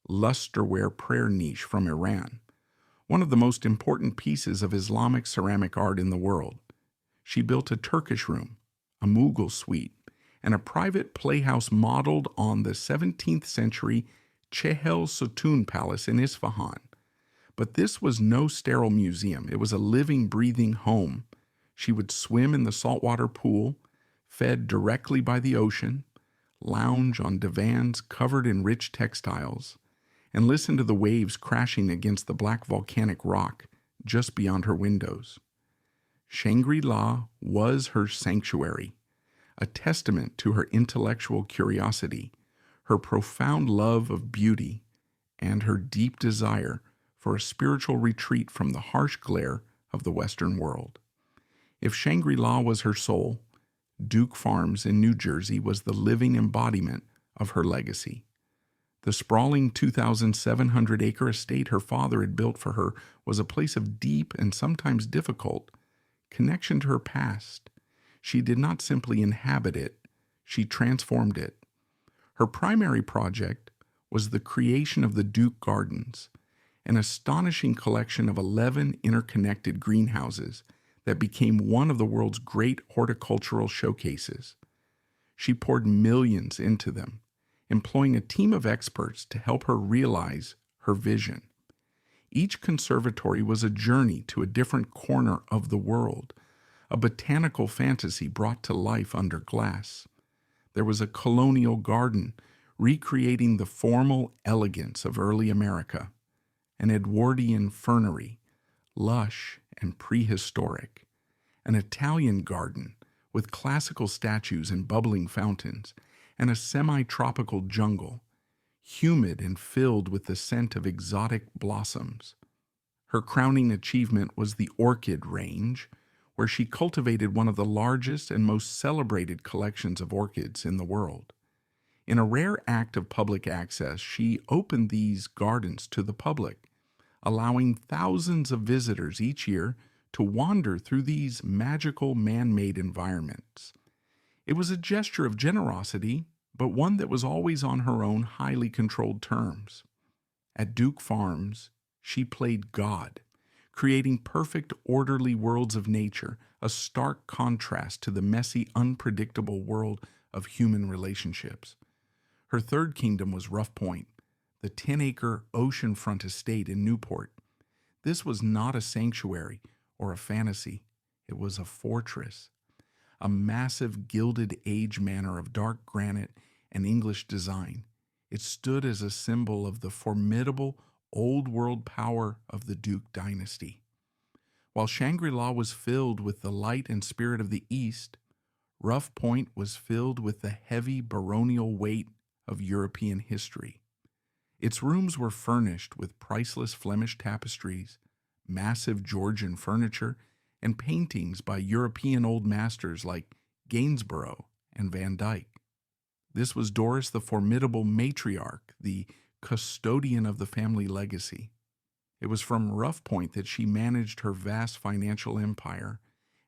lusterware prayer niche from Iran, one of the most important pieces of Islamic ceramic art in the world. She built a Turkish room, a Mughal suite, and a private playhouse modeled on the 17th century Chehel Sotun Palace in Isfahan. But this was no sterile museum. It was a living, breathing home. She would swim in the saltwater pool, fed directly by the ocean, lounge on divans covered in rich textiles, and listen to the waves crashing against the black volcanic rock just beyond her windows. Shangri-La was her sanctuary, a testament to her intellectual curiosity, her profound love of beauty, and her deep desire for a spiritual retreat from the harsh glare of the Western world. If Shangri-La was her soul, Duke Farms in New Jersey was the living embodiment of her legacy. The sprawling 2,700-acre estate her father had built for her was a place of deep and sometimes difficult connection to her past. She did not simply inhabit it, she transformed it. Her primary project was the creation of the Duke Gardens, an astonishing collection of 11 interconnected greenhouses that became one of the world's great horticultural showcases. She poured millions into them, employing a team of experts to help her realize her vision. Each conservatory was a journey to a different corner of the world, a botanical fantasy brought to life under glass. There was a colonial garden, recreating the formal elegance of early America, an Edwardian fernery, lush and prehistoric, an Italian garden with classical statues and bubbling fountains, and a semi-tropical jungle, humid and filled with the scent of exotic blossoms. Her crowning achievement was the orchid range, where she cultivated one of the largest and most celebrated collections of orchids in the world. In a rare act of public access, she opened these gardens to the public, allowing thousands of visitors each year to wander through these magical man-made environments. It was a gesture of generosity, but one that was always on her own highly controlled terms. At Duke Farms, she played God, creating perfect, orderly worlds of nature, a stark contrast to the messy, unpredictable world of human relationships. Her third kingdom was Rough Point, the 10-acre oceanfront estate in Newport. This was not a sanctuary or a fantasy. It was a fortress, a massive gilded age manor of dark granite and English design. It stood as a symbol of the formidable old-world power of the Duke dynasty. While Shangri-La was filled with the light and spirit of the East, Rough Point was filled with the heavy baronial weight of European history. Its rooms were furnished with priceless Flemish tapestries, massive Georgian furniture, and paintings by European old masters like Gainsborough and Van Dyck. This was Doris, the formidable matriarch, the custodian of the family legacy. It was from Rough Point that she managed her vast financial empire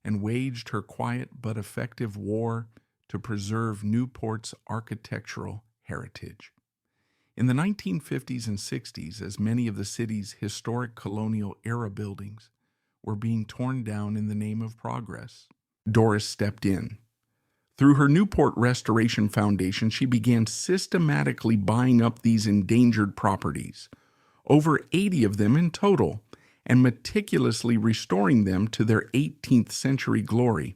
and waged her quiet but effective war to preserve Newport's architectural heritage. In the 1950s and 60s, as many of the city's historic colonial era buildings were being torn down in the name of progress, Doris stepped in. Through her Newport Restoration Foundation, she began systematically buying up these endangered properties, over 80 of them in total, and meticulously restoring them to their 18th century glory.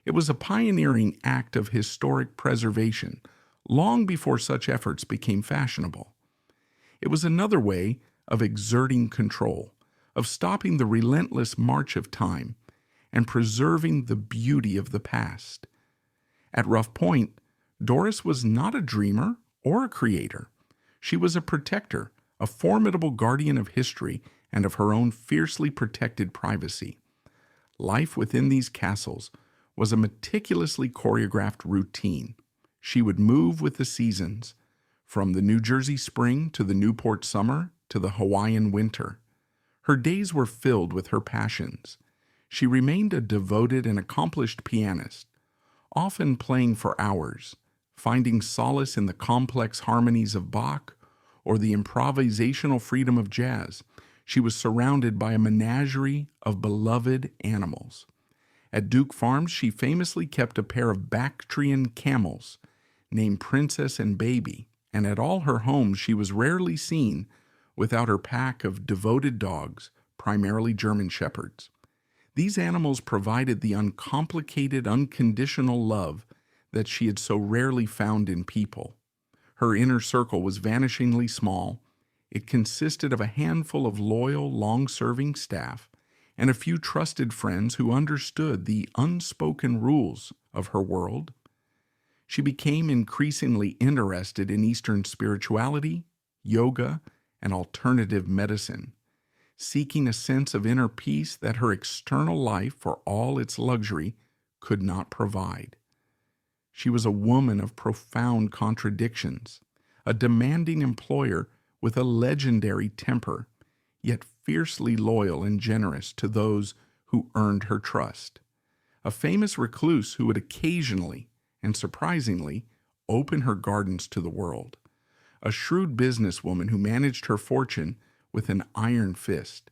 It was a pioneering act of historic preservation, long before such efforts became fashionable. It was another way of exerting control, of stopping the relentless march of time, and preserving the beauty of the past. At Rough Point, Doris was not a dreamer or a creator. She was a protector, a formidable guardian of history and of her own fiercely protected privacy. Life within these castles was a meticulously choreographed routine. She would move with the seasons, from the New Jersey spring to the Newport summer to the Hawaiian winter. Her days were filled with her passions. She remained a devoted and accomplished pianist, often playing for hours, finding solace in the complex harmonies of Bach or the improvisational freedom of jazz. She was surrounded by a menagerie of beloved animals. At Duke Farms, she famously kept a pair of Bactrian camels named Princess and Baby, and at all her homes she was rarely seen without her pack of devoted dogs, primarily German shepherds. These animals provided the uncomplicated, unconditional love that she had so rarely found in people. Her inner circle was vanishingly small. It consisted of a handful of loyal, long-serving staff and a few trusted friends who understood the unspoken rules of her world. She became increasingly interested in Eastern spirituality, yoga, and alternative medicine, seeking a sense of inner peace that her external life, for all its luxury, could not provide. She was a woman of profound contradictions, a demanding employer with a legendary temper, yet fiercely loyal and generous to those who earned her trust. A famous recluse who would occasionally, and surprisingly, open her gardens to the world. A shrewd businesswoman who managed her fortune with an iron fist,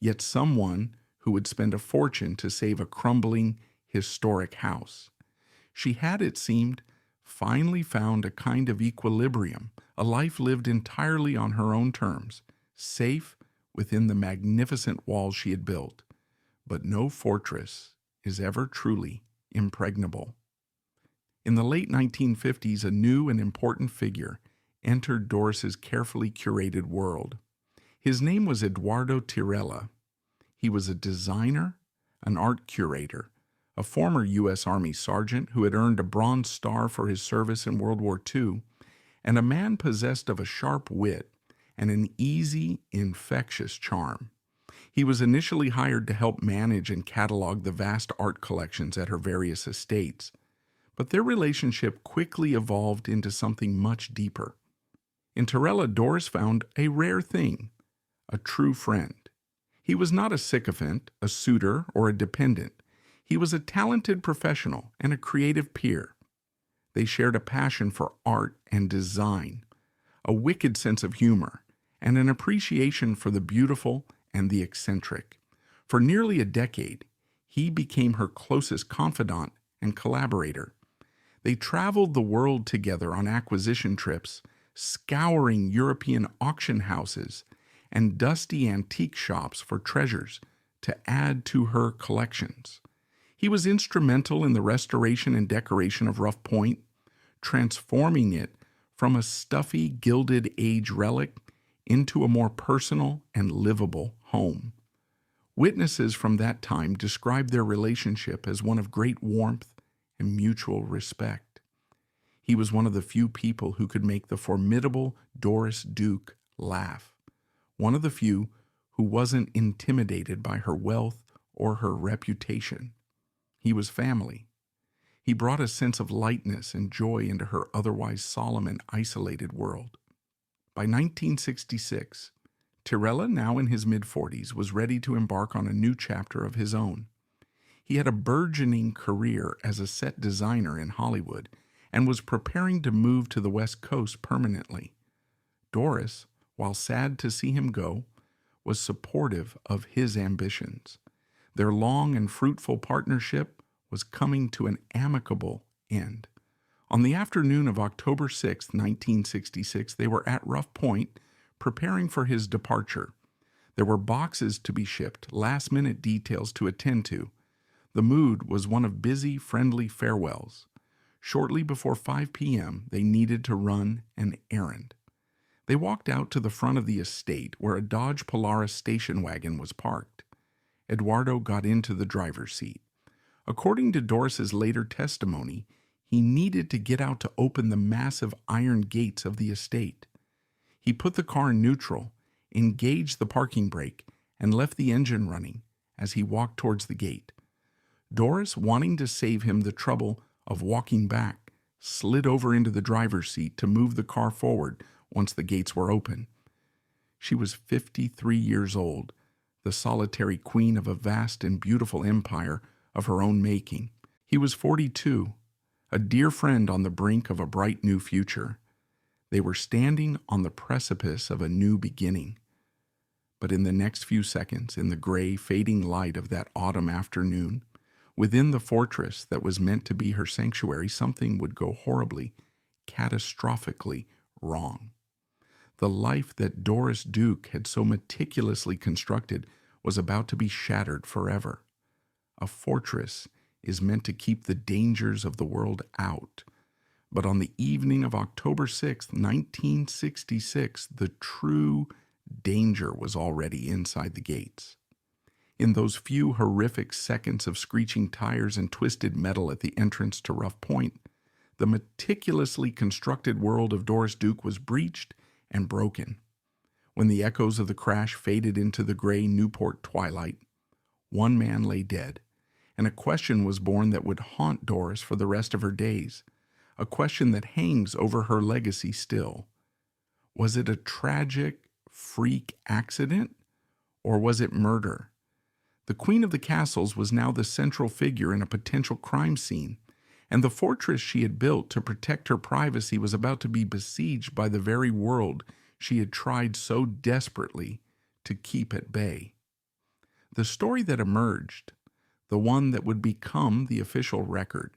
yet someone who would spend a fortune to save a crumbling, historic house. She had, it seemed, finally found a kind of equilibrium, a life lived entirely on her own terms, safe within the magnificent walls she had built. But no fortress is ever truly impregnable. In the late 1950s, a new and important figure entered Doris's carefully curated world. His name was Edoardo Tirella. He was a designer, an art curator, a former U.S. Army sergeant who had earned a Bronze Star for his service in World War II, and a man possessed of a sharp wit and an easy, infectious charm. He was initially hired to help manage and catalog the vast art collections at her various estates, but their relationship quickly evolved into something much deeper. In Tirella, Doris found a rare thing, a true friend. He was not a sycophant, a suitor, or a dependent. He was a talented professional and a creative peer. They shared a passion for art and design, a wicked sense of humor, and an appreciation for the beautiful and the eccentric. For nearly a decade, he became her closest confidant and collaborator. They traveled the world together on acquisition trips, scouring European auction houses and dusty antique shops for treasures to add to her collections. He was instrumental in the restoration and decoration of Rough Point, transforming it from a stuffy Gilded Age relic into a more personal and livable home. Witnesses from that time described their relationship as one of great warmth and mutual respect. He was one of the few people who could make the formidable Doris Duke laugh, one of the few who wasn't intimidated by her wealth or her reputation. He was family. He brought a sense of lightness and joy into her otherwise solemn and isolated world. By 1966, Tirella, now in his mid-40s, was ready to embark on a new chapter of his own. He had a burgeoning career as a set designer in Hollywood and was preparing to move to the West Coast permanently. Doris, while sad to see him go, was supportive of his ambitions. Their long and fruitful partnership was coming to an amicable end. On the afternoon of October 6, 1966, they were at Rough Point preparing for his departure. There were boxes to be shipped, last-minute details to attend to. The mood was one of busy, friendly farewells. Shortly before 5 p.m., they needed to run an errand. They walked out to the front of the estate where a Dodge Polaris station wagon was parked. Edoardo got into the driver's seat. According to Doris's later testimony, he needed to get out to open the massive iron gates of the estate. He put the car in neutral, engaged the parking brake, and left the engine running as he walked towards the gate. Doris, wanting to save him the trouble of walking back, slid over into the driver's seat to move the car forward once the gates were open. She was 53 years old, the solitary queen of a vast and beautiful empire of her own making. He was 42, a dear friend on the brink of a bright new future. They were standing on the precipice of a new beginning. But in the next few seconds, in the gray, fading light of that autumn afternoon, within the fortress that was meant to be her sanctuary, something would go horribly, catastrophically wrong. The life that Doris Duke had so meticulously constructed was about to be shattered forever. A fortress is meant to keep the dangers of the world out. But on the evening of October 6th, 1966, the true danger was already inside the gates. In those few horrific seconds of screeching tires and twisted metal at the entrance to Rough Point, the meticulously constructed world of Doris Duke was breached and broken. When the echoes of the crash faded into the gray Newport twilight, one man lay dead, and a question was born that would haunt Doris for the rest of her days, a question that hangs over her legacy still. Was it a tragic, freak accident, or was it murder? The Queen of the Castles was now the central figure in a potential crime scene, and the fortress she had built to protect her privacy was about to be besieged by the very world she had tried so desperately to keep at bay. The story that emerged, the one that would become the official record,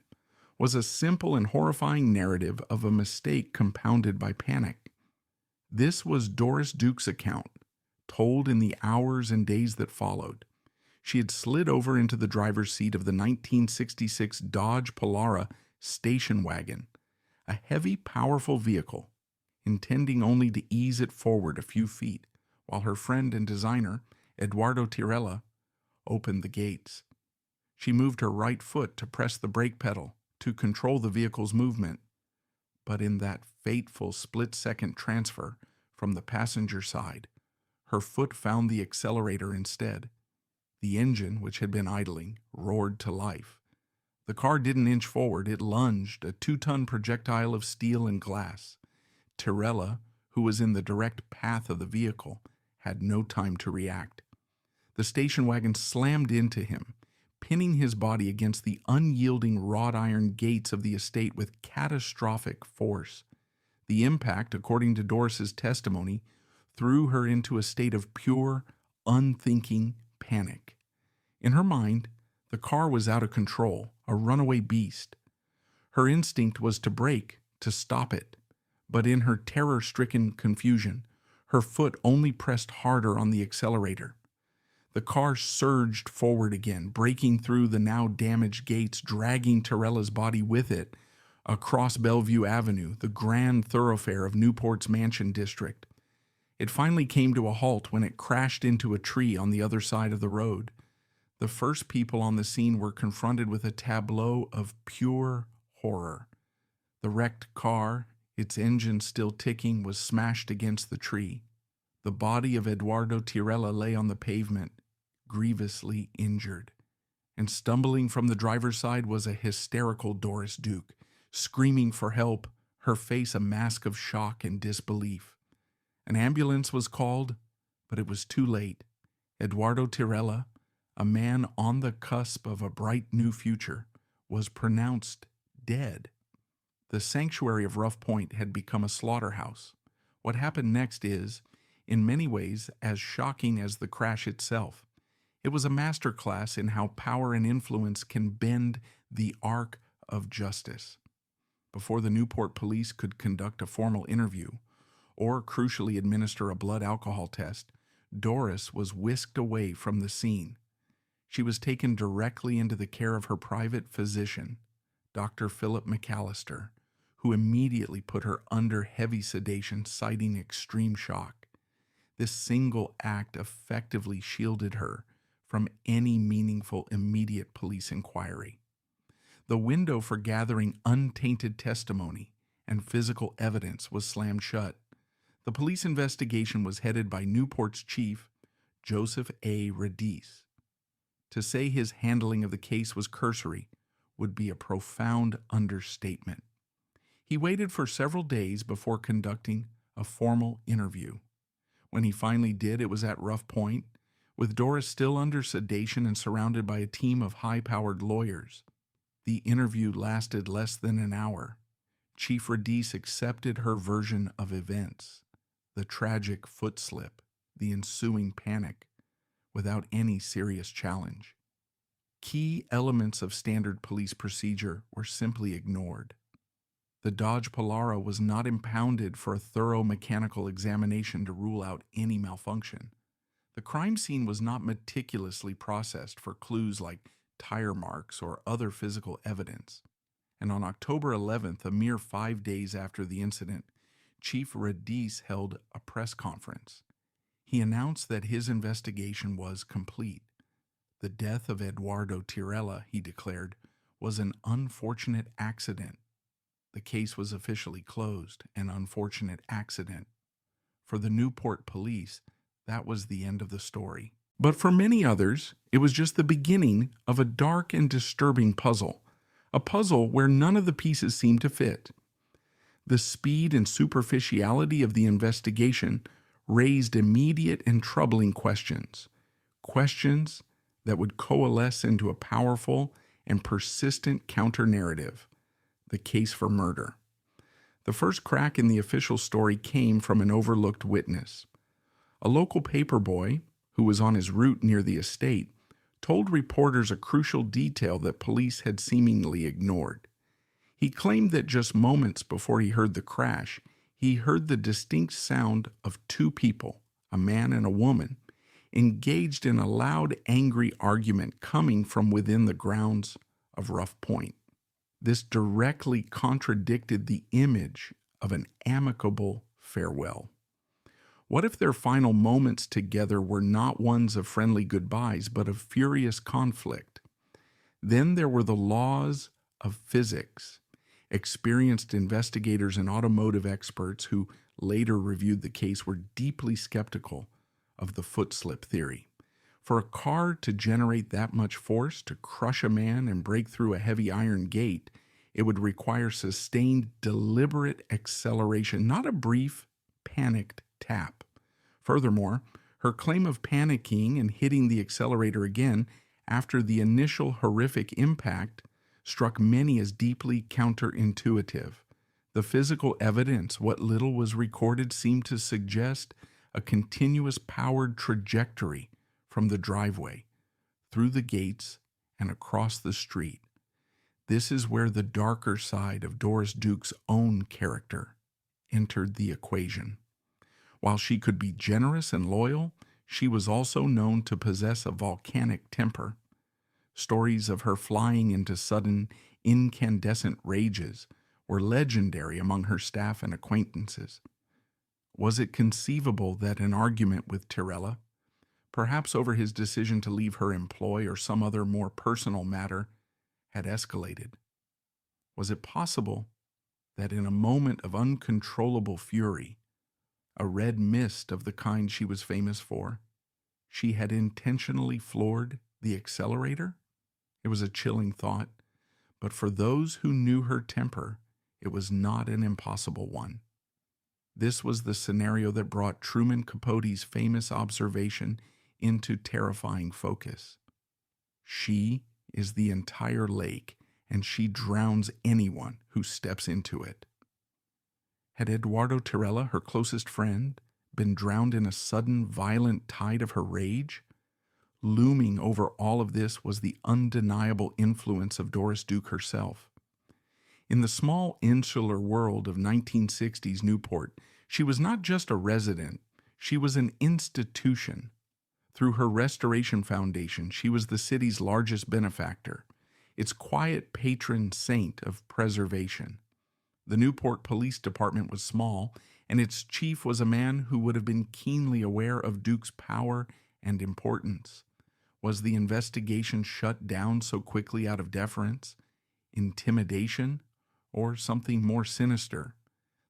was a simple and horrifying narrative of a mistake compounded by panic. This was Doris Duke's account, told in the hours and days that followed. She had slid over into the driver's seat of the 1966 Dodge Polara station wagon, a heavy, powerful vehicle, intending only to ease it forward a few feet, while her friend and designer, Edoardo Tirella, opened the gates. She moved her right foot to press the brake pedal to control the vehicle's movement, but in that fateful split-second transfer from the passenger side, her foot found the accelerator instead. The engine, which had been idling, roared to life. The car didn't inch forward, it lunged, a 2-ton projectile of steel and glass. Tirella, who was in the direct path of the vehicle, had no time to react. The station wagon slammed into him, pinning his body against the unyielding wrought iron gates of the estate with catastrophic force. The impact, according to Doris's testimony, threw her into a state of pure, unthinking panic. In her mind, the car was out of control, a runaway beast. Her instinct was to brake, to stop it, but in her terror-stricken confusion, her foot only pressed harder on the accelerator. The car surged forward again, breaking through the now damaged gates, dragging Tirella's body with it across Bellevue Avenue, the grand thoroughfare of Newport's Mansion District. It finally came to a halt when it crashed into a tree on the other side of the road. The first people on the scene were confronted with a tableau of pure horror. The wrecked car, its engine still ticking, was smashed against the tree. The body of Edoardo Tirella lay on the pavement, grievously injured. And stumbling from the driver's side was a hysterical Doris Duke, screaming for help, her face a mask of shock and disbelief. An ambulance was called, but it was too late. Edoardo Tirella, a man on the cusp of a bright new future, was pronounced dead. The sanctuary of Rough Point had become a slaughterhouse. What happened next is, in many ways, as shocking as the crash itself. It was a masterclass in how power and influence can bend the arc of justice. Before the Newport police could conduct a formal interview, or crucially administer a blood alcohol test, Doris was whisked away from the scene. She was taken directly into the care of her private physician, Dr. Philip McAllister, who immediately put her under heavy sedation, citing extreme shock. This single act effectively shielded her from any meaningful immediate police inquiry. The window for gathering untainted testimony and physical evidence was slammed shut. The police investigation was headed by Newport's chief, Joseph A. Radice. To say his handling of the case was cursory would be a profound understatement. He waited for several days before conducting a formal interview. When he finally did, it was at Rough Point, with Doris still under sedation and surrounded by a team of high-powered lawyers. The interview lasted less than an hour. Chief Radis accepted her version of events, the tragic foot slip, the ensuing panic, without any serious challenge. Key elements of standard police procedure were simply ignored. The Dodge Polara was not impounded for a thorough mechanical examination to rule out any malfunction. The crime scene was not meticulously processed for clues like tire marks or other physical evidence. And on October 11th, a mere 5 days after the incident, Chief Radis held a press conference. He announced that his investigation was complete. The death of Eduardo Tirella, he declared, was an unfortunate accident. The case was officially closed, an unfortunate accident. For the Newport police, that was the end of the story. But for many others, it was just the beginning of a dark and disturbing puzzle, a puzzle where none of the pieces seemed to fit. The speed and superficiality of the investigation raised immediate and troubling questions, questions that would coalesce into a powerful and persistent counter-narrative, the case for murder. The first crack in the official story came from an overlooked witness. A local paper boy, who was on his route near the estate, told reporters a crucial detail that police had seemingly ignored. He claimed that just moments before he heard the crash, he heard the distinct sound of two people, a man and a woman, engaged in a loud, angry argument coming from within the grounds of Rough Point. This directly contradicted the image of an amicable farewell. What if their final moments together were not ones of friendly goodbyes, but of furious conflict? Then there were the laws of physics. Experienced investigators and automotive experts who later reviewed the case were deeply skeptical of the foot slip theory. For a car to generate that much force to crush a man and break through a heavy iron gate, it would require sustained, deliberate acceleration, not a brief, panicked tap. Furthermore, her claim of panicking and hitting the accelerator again after the initial horrific impact struck many as deeply counterintuitive. The physical evidence, what little was recorded, seemed to suggest a continuous powered trajectory from the driveway, through the gates, and across the street. This is where the darker side of Doris Duke's own character entered the equation. While she could be generous and loyal, she was also known to possess a volcanic temper. Stories of her flying into sudden, incandescent rages were legendary among her staff and acquaintances. Was it conceivable that an argument with Tirella, perhaps over his decision to leave her employ or some other more personal matter, had escalated? Was it possible that in a moment of uncontrollable fury, a red mist of the kind she was famous for, she had intentionally floored the accelerator? It was a chilling thought, but for those who knew her temper, it was not an impossible one. This was the scenario that brought Truman Capote's famous observation into terrifying focus. She is the entire lake, and she drowns anyone who steps into it. Had Eduardo Tirella, her closest friend, been drowned in a sudden, violent tide of her rage? Looming over all of this was the undeniable influence of Doris Duke herself. In the small insular world of 1960s Newport, she was not just a resident, she was an institution. Through her Restoration Foundation, she was the city's largest benefactor, its quiet patron saint of preservation. The Newport Police Department was small, and its chief was a man who would have been keenly aware of Duke's power and importance. Was the investigation shut down so quickly out of deference, intimidation, or something more sinister?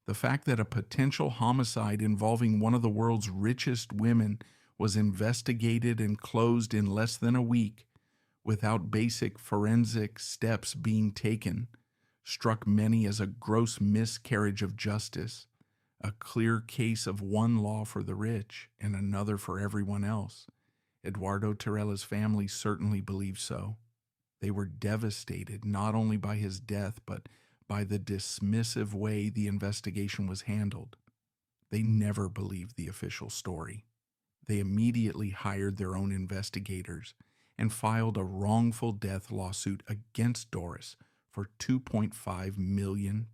The fact that a potential homicide involving one of the world's richest women was investigated and closed in less than a week, without basic forensic steps being taken, struck many as a gross miscarriage of justice, a clear case of one law for the rich and another for everyone else. Eduardo Tirella's family certainly believed so. They were devastated not only by his death, but by the dismissive way the investigation was handled. They never believed the official story. They immediately hired their own investigators and filed a wrongful death lawsuit against Doris for $2.5 million.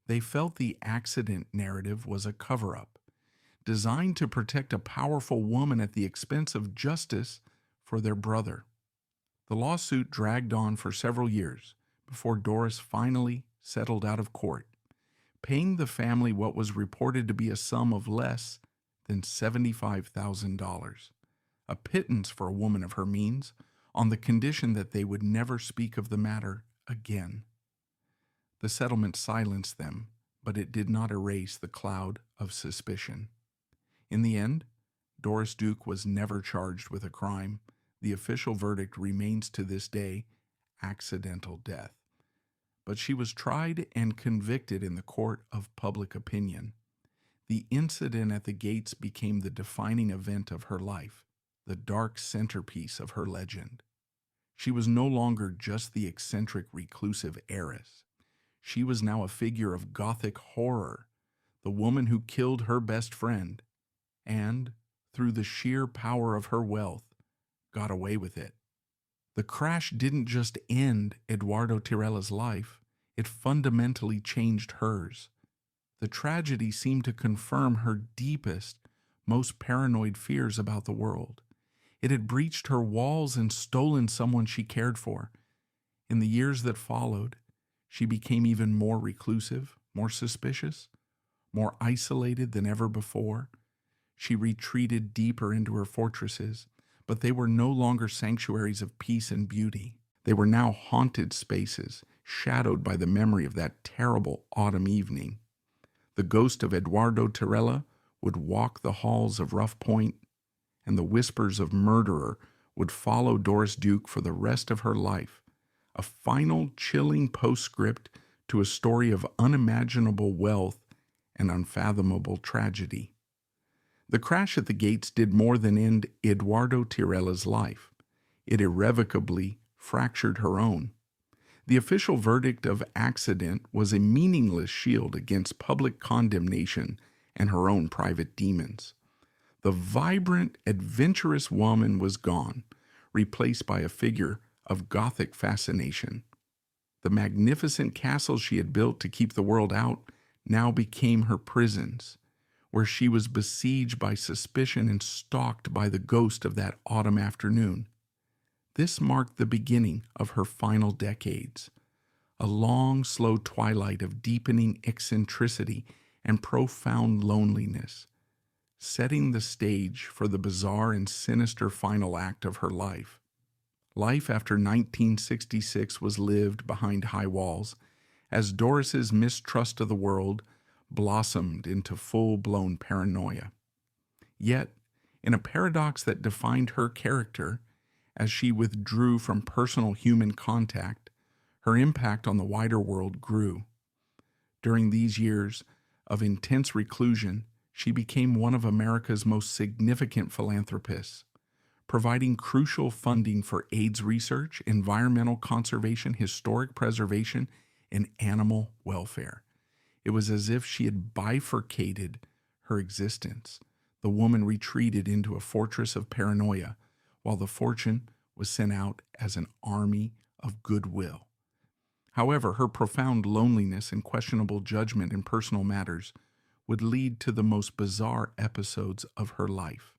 They felt the accident narrative was a cover-up, designed to protect a powerful woman at the expense of justice for their brother. The lawsuit dragged on for several years before Doris finally settled out of court, paying the family what was reported to be a sum of less than $75,000, a pittance for a woman of her means, on the condition that they would never speak of the matter again. The settlement silenced them, but it did not erase the cloud of suspicion. In the end, Doris Duke was never charged with a crime. The official verdict remains to this day accidental death. But she was tried and convicted in the court of public opinion. The incident at the gates became the defining event of her life, the dark centerpiece of her legend. She was no longer just the eccentric, reclusive heiress. She was now a figure of Gothic horror, the woman who killed her best friend, and, through the sheer power of her wealth, got away with it. The crash didn't just end Eduardo Tirella's life, it fundamentally changed hers. The tragedy seemed to confirm her deepest, most paranoid fears about the world. It had breached her walls and stolen someone she cared for. In the years that followed, she became even more reclusive, more suspicious, more isolated than ever before. She retreated deeper into her fortresses, but they were no longer sanctuaries of peace and beauty. They were now haunted spaces, shadowed by the memory of that terrible autumn evening. The ghost of Eduardo Tirella would walk the halls of Rough Point, and the whispers of murderer would follow Doris Duke for the rest of her life, a final chilling postscript to a story of unimaginable wealth and unfathomable tragedy. The crash at the gates did more than end Eduardo Tirella's life. It irrevocably fractured her own. The official verdict of accident was a meaningless shield against public condemnation and her own private demons. The vibrant, adventurous woman was gone, replaced by a figure of Gothic fascination. The magnificent castles she had built to keep the world out now became her prisons, where she was besieged by suspicion and stalked by the ghost of that autumn afternoon. This marked the beginning of her final decades, a long, slow twilight of deepening eccentricity and profound loneliness, setting the stage for the bizarre and sinister final act of her life. Life after 1966 was lived behind high walls, as Doris's mistrust of the world blossomed into full-blown paranoia. Yet, in a paradox that defined her character, as she withdrew from personal human contact, her impact on the wider world grew. During these years of intense reclusion, she became one of America's most significant philanthropists, providing crucial funding for AIDS research, environmental conservation, historic preservation, and animal welfare. It was as if she had bifurcated her existence. The woman retreated into a fortress of paranoia, while the fortune was sent out as an army of goodwill. However, her profound loneliness and questionable judgment in personal matters would lead to the most bizarre episodes of her life.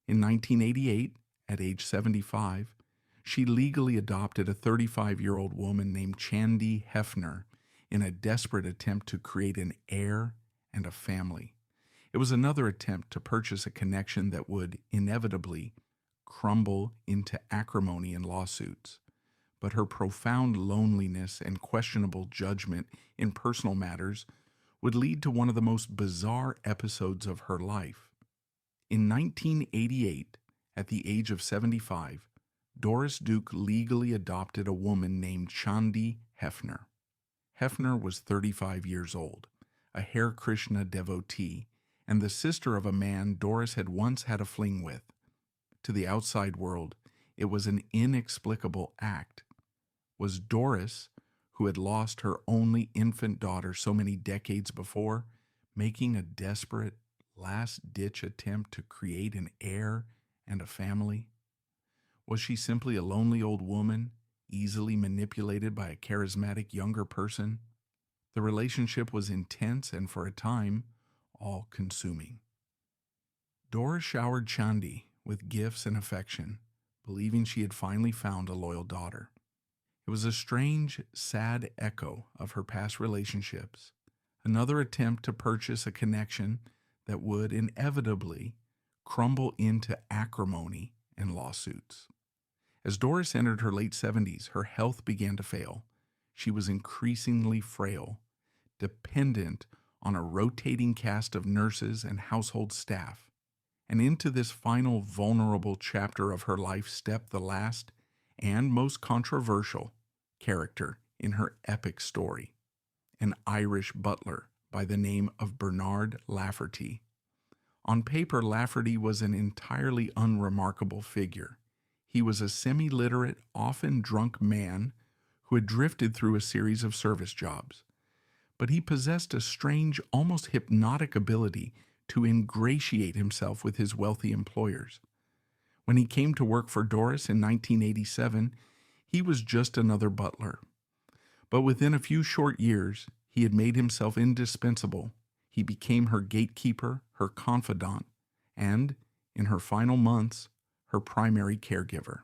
In 1988, at age 75, she legally adopted a 35-year-old woman named Chandi Hefner in a desperate attempt to create an heir and a family. It was another attempt to purchase a connection that would inevitably crumble into acrimony and lawsuits. But her profound loneliness and questionable judgment in personal matters would lead to one of the most bizarre episodes of her life. In 1988, at the age of 75, Doris Duke legally adopted a woman named Chandi Hefner. Hefner was 35 years old, a Hare Krishna devotee, and the sister of a man Doris had once had a fling with. To the outside world, It was an inexplicable act. Was Doris, who had lost her only infant daughter so many decades before, making a desperate, last-ditch attempt to create an heir and a family? Was she simply a lonely old woman, easily manipulated by a charismatic younger person? The relationship was intense and, for a time, all-consuming. Doris showered Chandi with gifts and affection, believing she had finally found a loyal daughter. It was a strange, sad echo of her past relationships, another attempt to purchase a connection that would inevitably crumble into acrimony and lawsuits. As Doris entered her late 70s, her health began to fail. She was increasingly frail, dependent on a rotating cast of nurses and household staff. And into this final vulnerable chapter of her life stepped the last and most controversial character in her epic story, an Irish butler by the name of Bernard Lafferty. On paper, Lafferty was an entirely unremarkable figure. He was a semi-literate, often drunk man who had drifted through a series of service jobs. But he possessed a strange, almost hypnotic ability to ingratiate himself with his wealthy employers. When he came to work for Doris in 1987, he was just another butler. But within a few short years, he had made himself indispensable. He became her gatekeeper, her confidant, and, in her final months, her primary caregiver.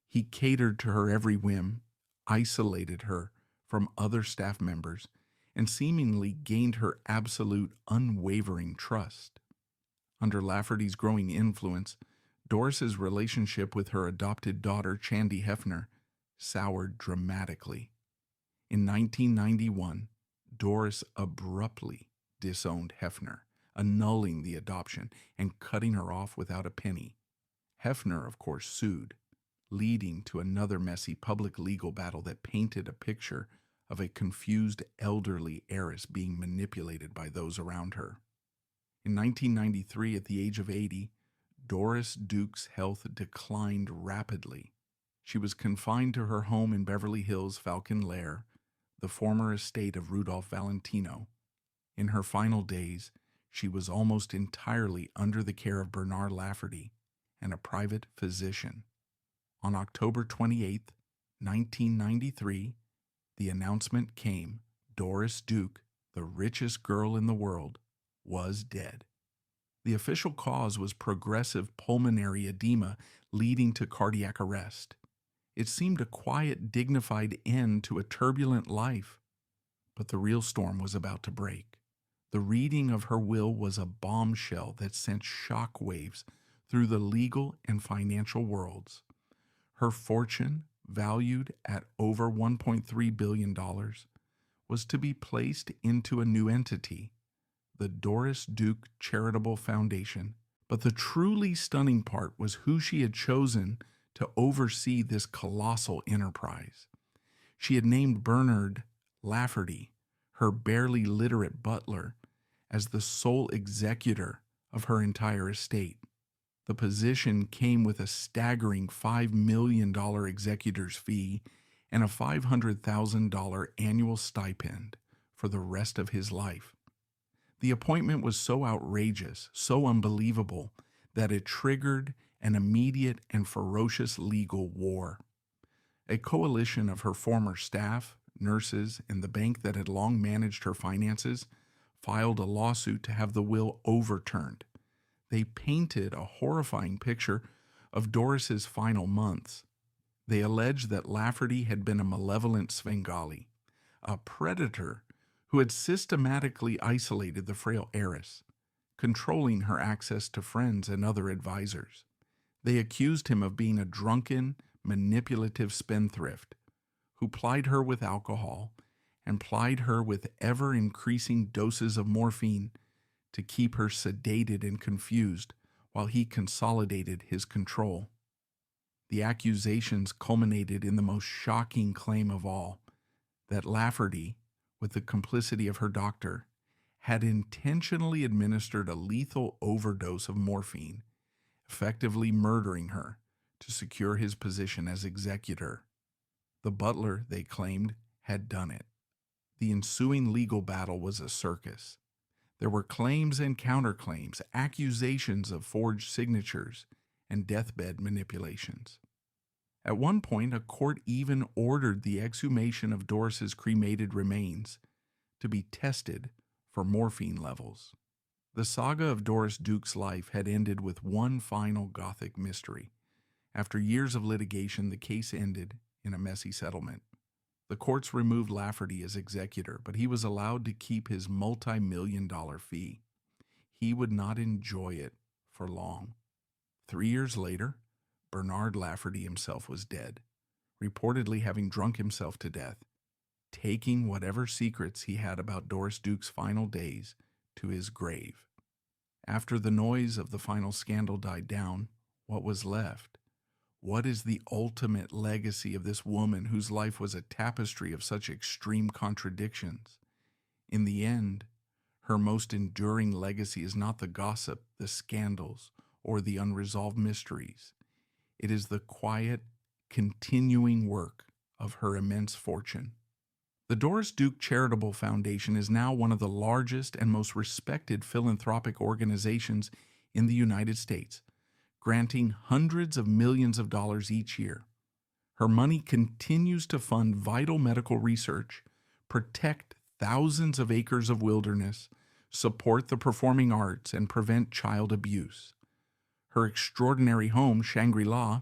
He catered to her every whim, isolated her from other staff members, and seemingly gained her absolute, unwavering trust. Under Lafferty's growing influence, Doris's relationship with her adopted daughter, Chandi Hefner, soured dramatically. In 1991, Doris abruptly disowned Hefner, annulling the adoption and cutting her off without a penny. Hefner, of course, sued, leading to another messy public legal battle that painted a picture of a confused elderly heiress being manipulated by those around her. In 1993, at the age of 80, Doris Duke's health declined rapidly. She was confined to her home in Beverly Hills, Falcon Lair, the former estate of Rudolph Valentino. In her final days, she was almost entirely under the care of Bernard Lafferty and a private physician. On October 28, 1993, the announcement came: Doris Duke, the richest girl in the world, was dead. The official cause was progressive pulmonary edema leading to cardiac arrest. It seemed a quiet, dignified end to a turbulent life. But the real storm was about to break. The reading of her will was a bombshell that sent shock waves through the legal and financial worlds. Her fortune, valued at over $1.3 billion, was to be placed into a new entity, the Doris Duke Charitable Foundation. But the truly stunning part was who she had chosen to oversee this colossal enterprise. She had named Bernard Lafferty, her barely literate butler, as the sole executor of her entire estate. The position came with a staggering $5 million executor's fee and a $500,000 annual stipend for the rest of his life. The appointment was so outrageous, so unbelievable, that it triggered an immediate and ferocious legal war. A coalition of her former staff, nurses, and the bank that had long managed her finances filed a lawsuit to have the will overturned. They painted a horrifying picture of Doris's final months. They alleged that Lafferty had been a malevolent Svengali, a predator who had systematically isolated the frail heiress, controlling her access to friends and other advisors. They accused him of being a drunken, manipulative spendthrift who plied her with alcohol and plied her with ever-increasing doses of morphine to keep her sedated and confused while he consolidated his control. The accusations culminated in the most shocking claim of all, that Lafferty, with the complicity of her doctor, had intentionally administered a lethal overdose of morphine, effectively murdering her to secure his position as executor. The butler, they claimed, had done it. The ensuing legal battle was a circus. There were claims and counterclaims, accusations of forged signatures, and deathbed manipulations. At one point, a court even ordered the exhumation of Doris's cremated remains to be tested for morphine levels. The saga of Doris Duke's life had ended with one final Gothic mystery. After years of litigation, the case ended in a messy settlement. The courts removed Lafferty as executor, but he was allowed to keep his multi-million-dollar fee. He would not enjoy it for long. 3 years later, Bernard Lafferty himself was dead, reportedly having drunk himself to death, taking whatever secrets he had about Doris Duke's final days to his grave. After the noise of the final scandal died down, what was left? What is the ultimate legacy of this woman whose life was a tapestry of such extreme contradictions? In the end, her most enduring legacy is not the gossip, the scandals, or the unresolved mysteries. It is the quiet, continuing work of her immense fortune. The Doris Duke Charitable Foundation is now one of the largest and most respected philanthropic organizations in the United States, granting hundreds of millions of dollars each year. Her money continues to fund vital medical research, protect thousands of acres of wilderness, support the performing arts, and prevent child abuse. Her extraordinary home, Shangri-La,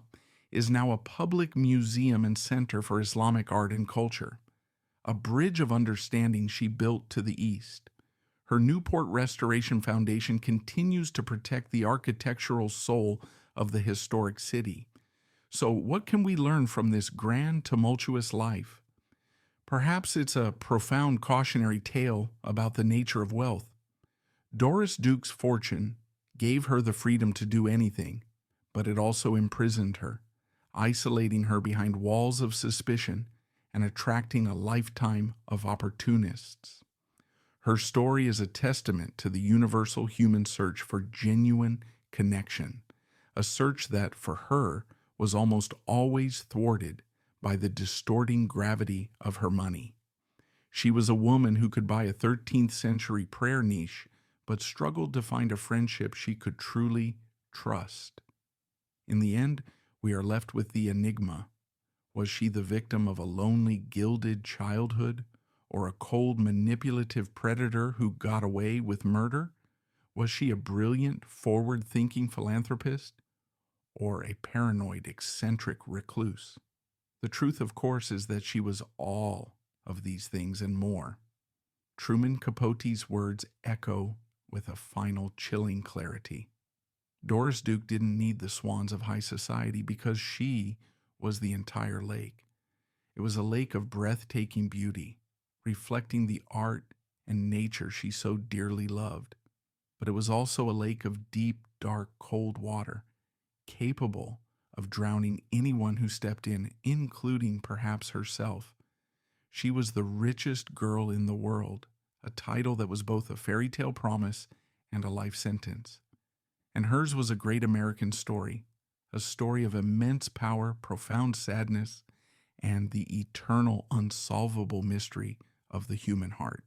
is now a public museum and center for Islamic art and culture, a bridge of understanding she built to the east. Her Newport Restoration Foundation continues to protect the architectural soul of the historic city. So what can we learn from this grand, tumultuous life? Perhaps it's a profound cautionary tale about the nature of wealth. Doris Duke's fortune gave her the freedom to do anything, but it also imprisoned her, isolating her behind walls of suspicion and attracting a lifetime of opportunists. Her story is a testament to the universal human search for genuine connection, a search that, for her, was almost always thwarted by the distorting gravity of her money. She was a woman who could buy a 13th century prayer niche, but struggled to find a friendship she could truly trust. In the end, we are left with the enigma. Was she the victim of a lonely, gilded childhood, or a cold, manipulative predator who got away with murder? Was she a brilliant, forward-thinking philanthropist, or a paranoid, eccentric recluse? The truth, of course, is that she was all of these things and more. Truman Capote's words echo with a final chilling clarity. Doris Duke didn't need the swans of high society because she was the entire lake. It was a lake of breathtaking beauty, reflecting the art and nature she so dearly loved. But it was also a lake of deep, dark, cold water, capable of drowning anyone who stepped in, including perhaps herself. She was the richest girl in the world, a title that was both a fairy tale promise and a life sentence. And hers was a great American story, a story of immense power, profound sadness, and the eternal, unsolvable mystery of the human heart.